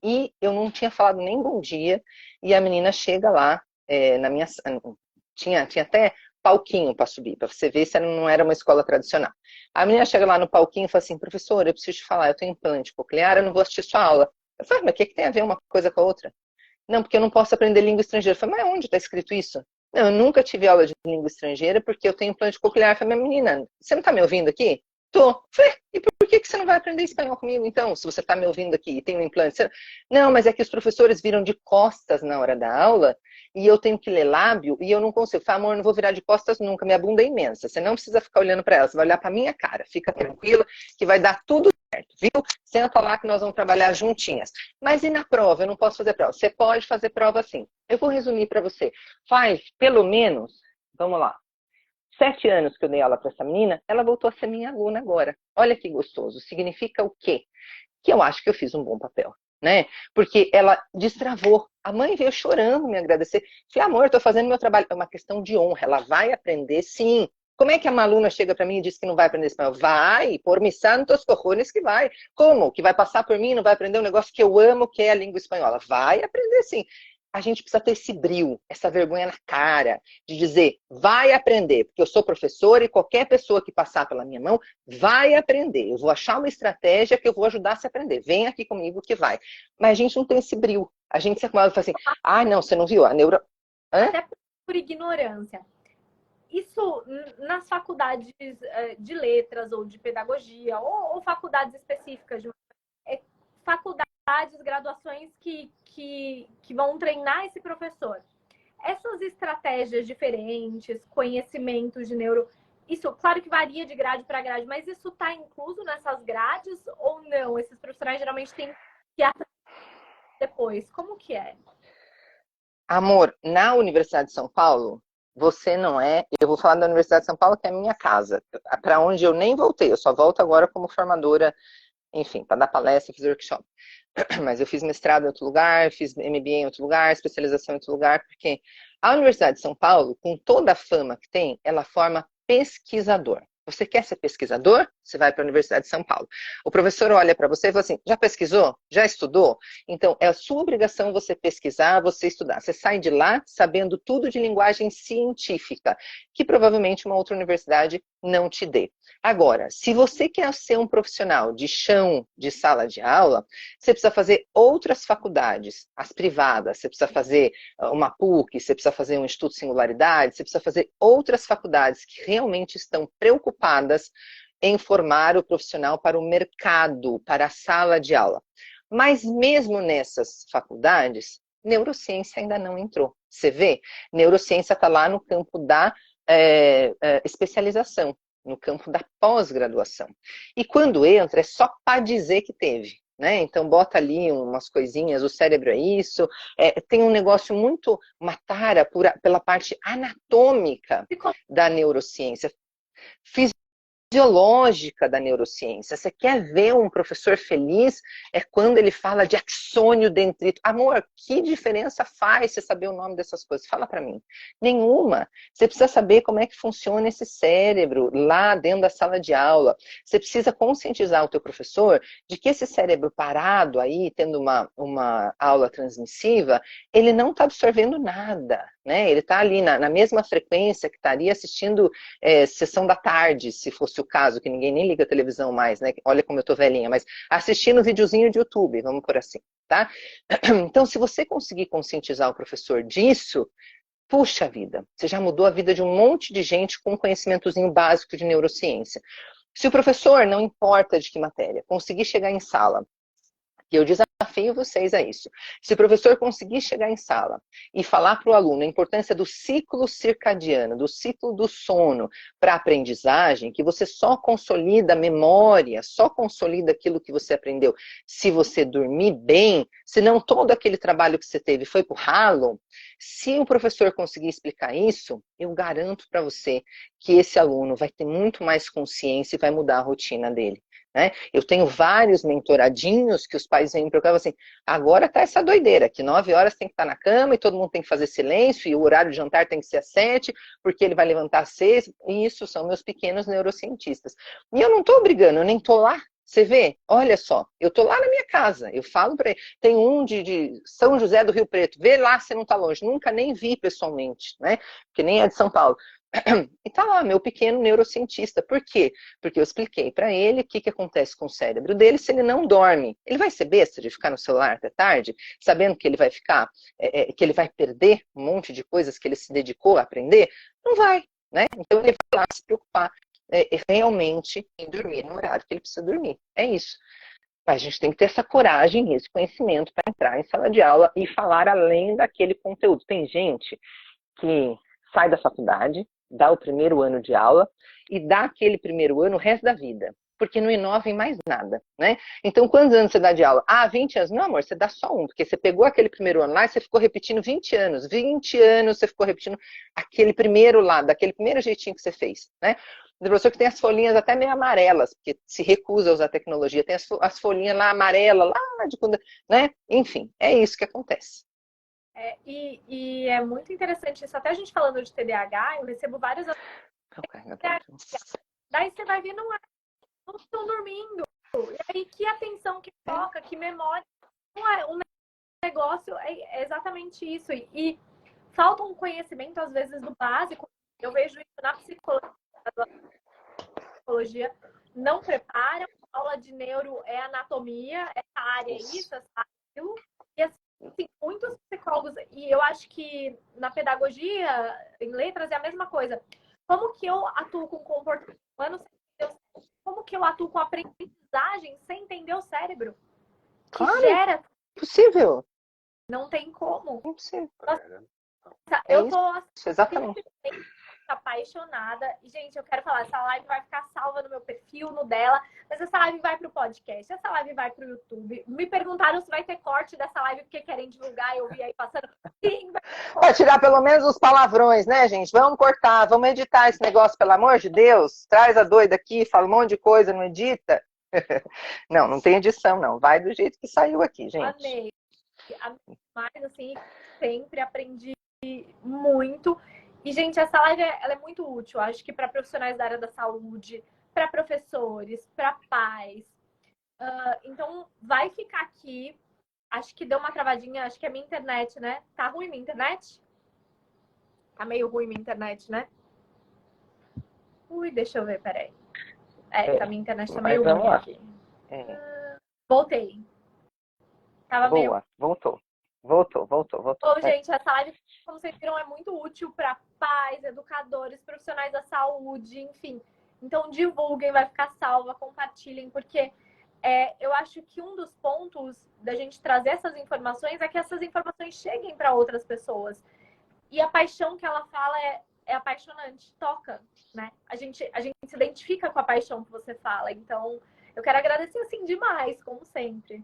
E eu não tinha falado nem bom dia, e a menina chega lá, na minha... Tinha até palquinho para subir, para você ver se não era uma escola tradicional. A menina chega lá no palquinho e fala assim, professora, eu preciso te falar, eu tenho implante coclear, eu não vou assistir sua aula. Eu falei, mas o que tem a ver uma coisa com a outra? Não, porque eu não posso aprender língua estrangeira. Eu falei, mas onde está escrito isso? Não, eu nunca tive aula de língua estrangeira porque eu tenho implante coclear. Eu falei, minha menina, você não está me ouvindo aqui? Tô. Falei, e por que você não vai aprender espanhol comigo, então, se você está me ouvindo aqui e tem um implante? Você... Não, mas é que os professores viram de costas na hora da aula e eu tenho que ler lábio e eu não consigo. Eu falei, amor, eu não vou virar de costas nunca, minha bunda é imensa. Você não precisa ficar olhando para ela, você vai olhar para minha cara. Fica tranquila que vai dar tudo certo, viu? Senta lá que nós vamos trabalhar juntinhas. Mas e na prova? Eu não posso fazer prova. Você pode fazer prova sim. Eu vou resumir para você. Faz pelo menos, vamos lá, 7 anos que eu dei aula para essa menina, ela voltou a ser minha aluna agora. Olha que gostoso. Significa o quê? Que eu acho que eu fiz um bom papel, né? Porque ela destravou. A mãe veio chorando me agradecer. Falei, amor, estou fazendo meu trabalho. É uma questão de honra. Ela vai aprender, sim. Como é que uma aluna chega para mim e diz que não vai aprender espanhol? Vai, por mis santos cojones que vai. Como? Que vai passar por mim e não vai aprender um negócio que eu amo, que é a língua espanhola? Vai aprender, sim. A gente precisa ter esse brio, essa vergonha na cara, de dizer, vai aprender, porque eu sou professora e qualquer pessoa que passar pela minha mão vai aprender. Eu vou achar uma estratégia que eu vou ajudar você a aprender. Vem aqui comigo que vai. Mas a gente não tem esse brio. A gente se acomoda e fala assim, ah, não, você não viu? A neuro... Hã? Até por ignorância. Isso nas faculdades de letras ou de pedagogia, ou faculdades específicas, faculdades, graduações que vão treinar esse professor. Essas estratégias diferentes, conhecimentos de neuro, isso, claro que varia de grade para grade, mas isso está incluso nessas grades ou não? Esses profissionais geralmente têm que aprender depois. Como que é? Amor, na Universidade de São Paulo, você não é... Eu vou falar da Universidade de São Paulo, que é a minha casa, para onde eu nem voltei. Eu só volto agora como formadora, enfim, para dar palestra, fazer workshop. Mas eu fiz mestrado em outro lugar, fiz MBA em outro lugar, especialização em outro lugar, porque a Universidade de São Paulo, com toda a fama que tem, ela forma pesquisador. Você quer ser pesquisador? Você vai para a Universidade de São Paulo. O professor olha para você e fala assim, já pesquisou? Já estudou? Então, é a sua obrigação você pesquisar, você estudar. Você sai de lá sabendo tudo de linguagem científica, que provavelmente uma outra universidade não te dê. Agora, se você quer ser um profissional de chão, de sala de aula, você precisa fazer outras faculdades, as privadas, você precisa fazer uma PUC, você precisa fazer um Instituto Singularidade, você precisa fazer outras faculdades que realmente estão preocupadas em formar o profissional para o mercado, para a sala de aula. Mas mesmo nessas faculdades, neurociência ainda não entrou. Você vê? Neurociência está lá no campo da especialização, no campo da pós-graduação. E quando entra, é só para dizer que teve. Né? Então, bota ali umas coisinhas, o cérebro é isso. Tem um negócio muito, uma tara pela parte anatômica da neurociência. Fisiológica da neurociência. Você quer ver um professor feliz? É quando ele fala de axônio dendrito. Amor, que diferença faz você saber o nome dessas coisas? Fala para mim. Nenhuma. Você precisa saber como é que funciona esse cérebro lá dentro da sala de aula. Você precisa conscientizar o teu professor de que esse cérebro parado aí, tendo uma aula transmissiva, ele não está absorvendo nada. Né? Ele está ali na mesma frequência que estaria assistindo sessão da tarde, se fosse o caso, que ninguém nem liga a televisão mais, né? Olha como eu tô velhinha, mas assistindo videozinho de YouTube, vamos por assim, tá? Então, se você conseguir conscientizar o professor disso, puxa vida, você já mudou a vida de um monte de gente com um conhecimentozinho básico de neurociência. Se o professor, não importa de que matéria, conseguir chegar em sala, e eu desafio vocês a isso. Se o professor conseguir chegar em sala e falar para o aluno a importância do ciclo circadiano, do ciclo do sono para a aprendizagem, que você só consolida a memória, só consolida aquilo que você aprendeu se você dormir bem, senão todo aquele trabalho que você teve foi para o ralo, se o professor conseguir explicar isso, eu garanto para você que esse aluno vai ter muito mais consciência e vai mudar a rotina dele. né? Eu tenho vários mentoradinhos que os pais vêm para eu assim, agora tá essa doideira, que 9 horas tem que estar na cama e todo mundo tem que fazer silêncio e o horário de jantar tem que ser às 7, porque ele vai levantar às 6, e isso são meus pequenos neurocientistas. E eu não tô brigando, eu nem tô lá. Você vê? Olha só, eu tô lá na minha casa, eu falo para ele, tem um de São José do Rio Preto, vê lá se não tá longe, nunca nem vi pessoalmente, né? Porque nem é de São Paulo. E tá lá, meu pequeno neurocientista. Por quê? Porque eu expliquei para ele o que acontece com o cérebro dele se ele não dorme. Ele vai ser besta de ficar no celular até tarde, sabendo que ele vai ficar, que ele vai perder um monte de coisas que ele se dedicou a aprender? Não vai, né? Então ele vai lá se preocupar realmente em dormir no horário que ele precisa dormir. É isso. A gente tem que ter essa coragem, esse conhecimento para entrar em sala de aula e falar além daquele conteúdo. Tem gente que sai da faculdade, dá o primeiro ano de aula e dá aquele primeiro ano o resto da vida, porque não inova em mais nada, né? Então, quantos anos você dá de aula? 20 anos. Não, amor, você dá só um, porque você pegou aquele primeiro ano lá e você ficou repetindo 20 anos. 20 anos você ficou repetindo aquele primeiro lá, daquele primeiro jeitinho que você fez, né? O professor que tem as folhinhas até meio amarelas, porque se recusa a usar tecnologia, tem as folhinhas lá amarelas, lá de quando, né? Enfim, é isso que acontece. E é muito interessante isso. Até a gente falando de TDAH, eu recebo vários. Daí você vai ver, não estão dormindo. E aí, que atenção que toca, que memória. Não é um negócio, é exatamente isso. E falta um conhecimento, às vezes, do básico. Eu vejo isso na psicologia. Não preparam. Aula de neuro é anatomia, essa área é isso, essa área é aquilo. E assim, muitos psicólogos, e eu acho que na pedagogia, em letras, é a mesma coisa. Como que eu atuo com comportamento humano, como que eu atuo com aprendizagem sem entender o cérebro? Que claro, gera. Possível. Não tem como. Impossível. Eu tô isso, exatamente. Apaixonada. E, gente, eu quero falar, essa live vai ficar salva no meu perfil, no dela, mas essa live vai pro podcast, essa live vai pro YouTube. Me perguntaram se vai ter corte dessa live porque querem divulgar, eu vi aí passando. Sim, vai tirar pelo menos os palavrões, né, gente? Vamos cortar, vamos editar esse negócio, pelo amor de Deus. Traz a doida aqui, fala um monte de coisa, não edita. Não tem edição, não. Vai do jeito que saiu aqui, gente. Amei. Mas, assim, sempre aprendi muito. E, gente, essa live ela é muito útil. Acho que para profissionais da área da saúde, para professores, para pais. Então, vai ficar aqui. Acho que deu uma travadinha. Acho que é minha internet, né? Tá ruim minha internet? Tá meio ruim minha internet, né? Ui, deixa eu ver, peraí. A minha internet tá meio ruim aqui. Voltei. Tava Boa, meio... voltou. Gente, essa live, como vocês viram, é muito útil para pais, educadores, profissionais da saúde, enfim. Então, divulguem, vai ficar salva, compartilhem, porque eu acho que um dos pontos da gente trazer essas informações é que essas informações cheguem para outras pessoas. E a paixão que ela fala é apaixonante, toca, né? A gente se identifica com a paixão que você fala. Então, eu quero agradecer, assim, demais, como sempre.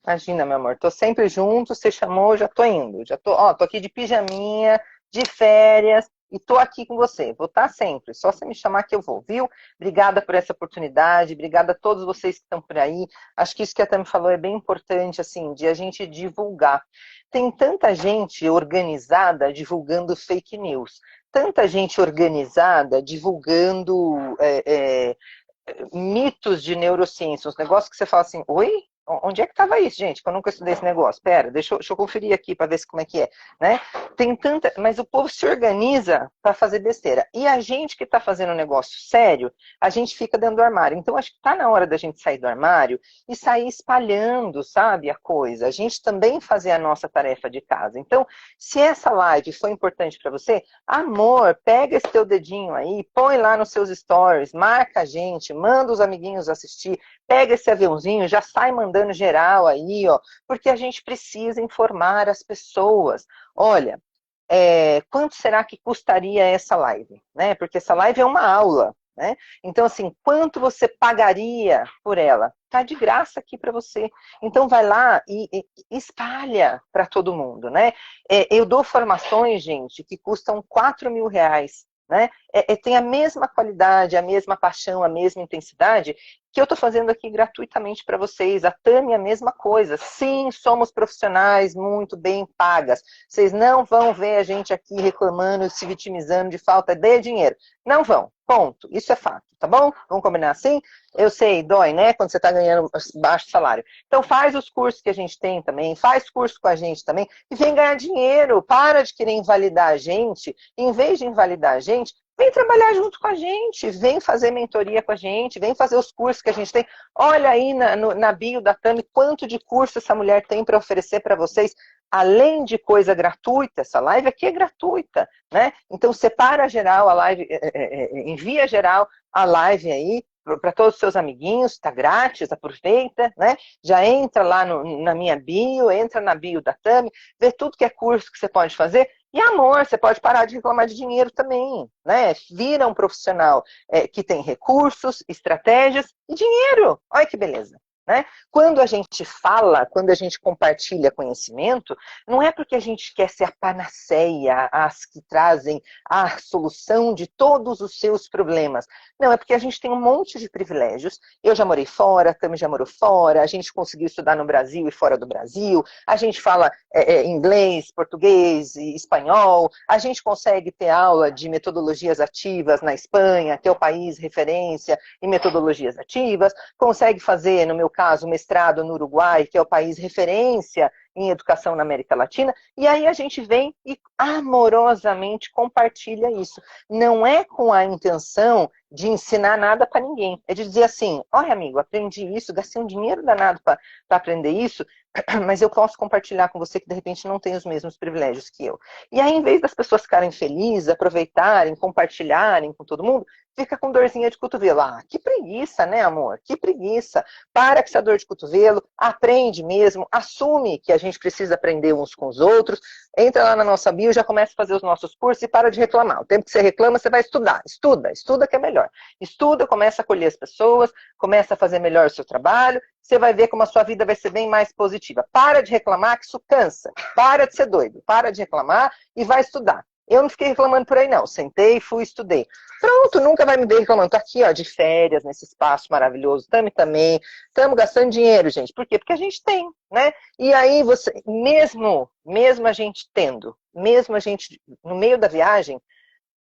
Imagina, meu amor, tô sempre junto, você chamou, já tô indo. Tô aqui de pijaminha, de férias, e tô aqui com você. Vou estar sempre, só você me chamar que eu vou, viu? Obrigada por essa oportunidade, obrigada a todos vocês que estão por aí. Acho que isso que a Tami falou é bem importante, assim, de a gente divulgar. Tem tanta gente organizada divulgando fake news, tanta gente organizada divulgando mitos de neurociência, uns negócios que você fala assim, oi? Onde é que estava isso, gente? Que eu nunca estudei esse negócio. Pera, deixa eu conferir aqui para ver como é que é, né? Tem tanta, mas o povo se organiza para fazer besteira. E a gente que está fazendo um negócio sério, a gente fica dentro do armário. Então acho que está na hora da gente sair do armário e sair espalhando, sabe, a coisa. A gente também fazer a nossa tarefa de casa. Então, se essa live foi importante para você, amor, pega esse teu dedinho aí, põe lá nos seus stories, marca a gente, manda os amiguinhos assistir, pega esse aviãozinho, já sai mandando geral aí, ó, porque a gente precisa informar as pessoas. Olha, quanto será que custaria essa live? Né? Porque essa live é uma aula, né? Então, assim, quanto você pagaria por ela? Tá de graça aqui para você. Então, vai lá e espalha para todo mundo, né? Eu dou formações, gente, que custam R$4.000, né? tem a mesma qualidade, a mesma paixão, a mesma intensidade que eu estou fazendo aqui gratuitamente para vocês. A Tami é a mesma coisa. Sim, somos profissionais muito bem pagas. Vocês não vão ver a gente aqui reclamando, se vitimizando de falta de dinheiro. Não vão. Ponto. Isso é fato, tá bom? Vamos combinar assim? Eu sei, dói, né? Quando você está ganhando baixo salário. Então faz os cursos que a gente tem também, faz curso com a gente também e vem ganhar dinheiro. Para de querer invalidar a gente. Em vez de invalidar a gente, vem trabalhar junto com a gente, vem fazer mentoria com a gente, vem fazer os cursos que a gente tem. Olha aí na bio da Tami quanto de curso essa mulher tem para oferecer para vocês, além de coisa gratuita. Essa live aqui é gratuita, né? Então separa geral a live, envia geral a live aí para todos os seus amiguinhos, tá grátis, aproveita, né? Já entra lá na minha bio, entra na bio da Tami, vê tudo que é curso que você pode fazer. E amor, você pode parar de reclamar de dinheiro também, né? Vira um profissional que tem recursos, estratégias e dinheiro. Olha que beleza. Né? Quando a gente fala, quando a gente compartilha conhecimento, não é porque a gente quer ser a panaceia, as que trazem a solução de todos os seus problemas. Não, é porque a gente tem um monte de privilégios. Eu já morei fora, a Tami já morou fora, a gente conseguiu estudar no Brasil e fora do Brasil, a gente fala inglês, português e espanhol, a gente consegue ter aula de metodologias ativas na Espanha, que é o país referência em metodologias ativas, consegue fazer, no meu caso, mestrado no Uruguai, que é o país referência em educação na América Latina, e aí a gente vem e amorosamente compartilha isso. Não é com a intenção de ensinar nada para ninguém, é de dizer assim, olha amigo, aprendi isso, gastei um dinheiro danado para aprender isso, mas eu posso compartilhar com você que de repente não tem os mesmos privilégios que eu. E aí, em vez das pessoas ficarem felizes, aproveitarem, compartilharem com todo mundo, fica com dorzinha de cotovelo. Ah, que preguiça, né, amor? Que preguiça. Para com essa dor de cotovelo, aprende mesmo, assume que a gente precisa aprender uns com os outros, entra lá na nossa bio, já começa a fazer os nossos cursos e para de reclamar. O tempo que você reclama, você vai estudar. Estuda que é melhor. Estuda, começa a acolher as pessoas, começa a fazer melhor o seu trabalho, você vai ver como a sua vida vai ser bem mais positiva. Para de reclamar, que isso cansa. Para de ser doido. Para de reclamar e vai estudar. Eu não fiquei reclamando por aí, não. Sentei, fui, estudei. Pronto, nunca vai me ver reclamando. Tô aqui, ó, de férias, nesse espaço maravilhoso. Tami também. Estamos gastando dinheiro, gente. Por quê? Porque a gente tem, né? E aí, você, mesmo a gente tendo, mesmo a gente, no meio da viagem,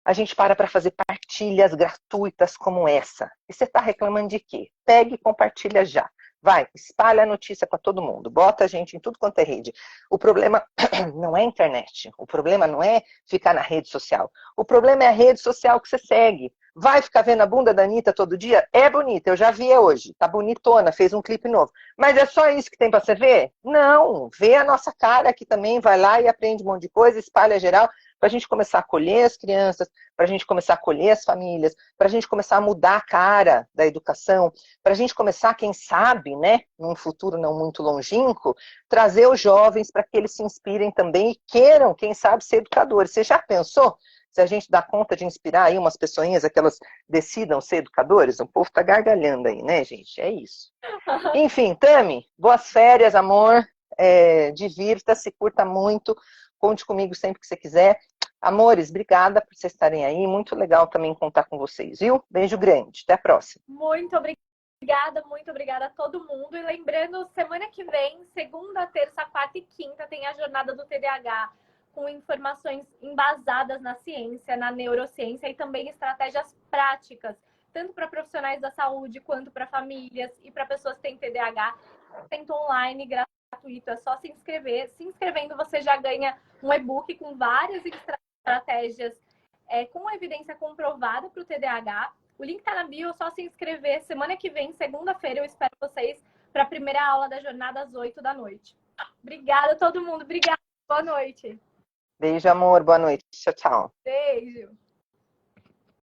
a gente para fazer partilhas gratuitas como essa. E você está reclamando de quê? Pegue e compartilha já. Vai, espalha a notícia para todo mundo, bota a gente em tudo quanto é rede. O problema não é a internet, o problema não é ficar na rede social. O problema é a rede social que você segue. Vai ficar vendo a bunda da Anitta todo dia? É bonita, eu já vi hoje, tá bonitona, fez um clipe novo. Mas é só isso que tem para você ver? Não, vê a nossa cara que também vai lá e aprende um monte de coisa, espalha geral, para a gente começar a acolher as crianças, para a gente começar a acolher as famílias, para a gente começar a mudar a cara da educação, para a gente começar, quem sabe, né, num futuro não muito longínquo, trazer os jovens para que eles se inspirem também e queiram, quem sabe, ser educadores. Você já pensou? Se a gente dá conta de inspirar aí umas pessoinhas, é que elas decidam ser educadores, o povo tá gargalhando aí, né, gente? É isso. Enfim, Tami, boas férias, amor. Divirta-se, curta muito. Conte comigo sempre que você quiser. Amores, obrigada por vocês estarem aí. Muito legal também contar com vocês, viu? Beijo grande. Até a próxima. Muito obrigada a todo mundo. E lembrando, semana que vem, segunda, terça, quarta e quinta, tem a jornada do TDAH, com informações embasadas na ciência, na neurociência e também estratégias práticas, tanto para profissionais da saúde quanto para famílias e para pessoas que têm TDAH. Tento online, gratuito, é só se inscrever. Se inscrevendo, você já ganha um e-book com várias estratégias com evidência comprovada para o TDAH. O link está na bio, é só se inscrever. Semana que vem, segunda-feira, eu espero vocês para a primeira aula da jornada às 8 da noite. Obrigada a todo mundo, obrigada, boa noite. Beijo, amor, boa noite. Tchau, tchau. Beijo.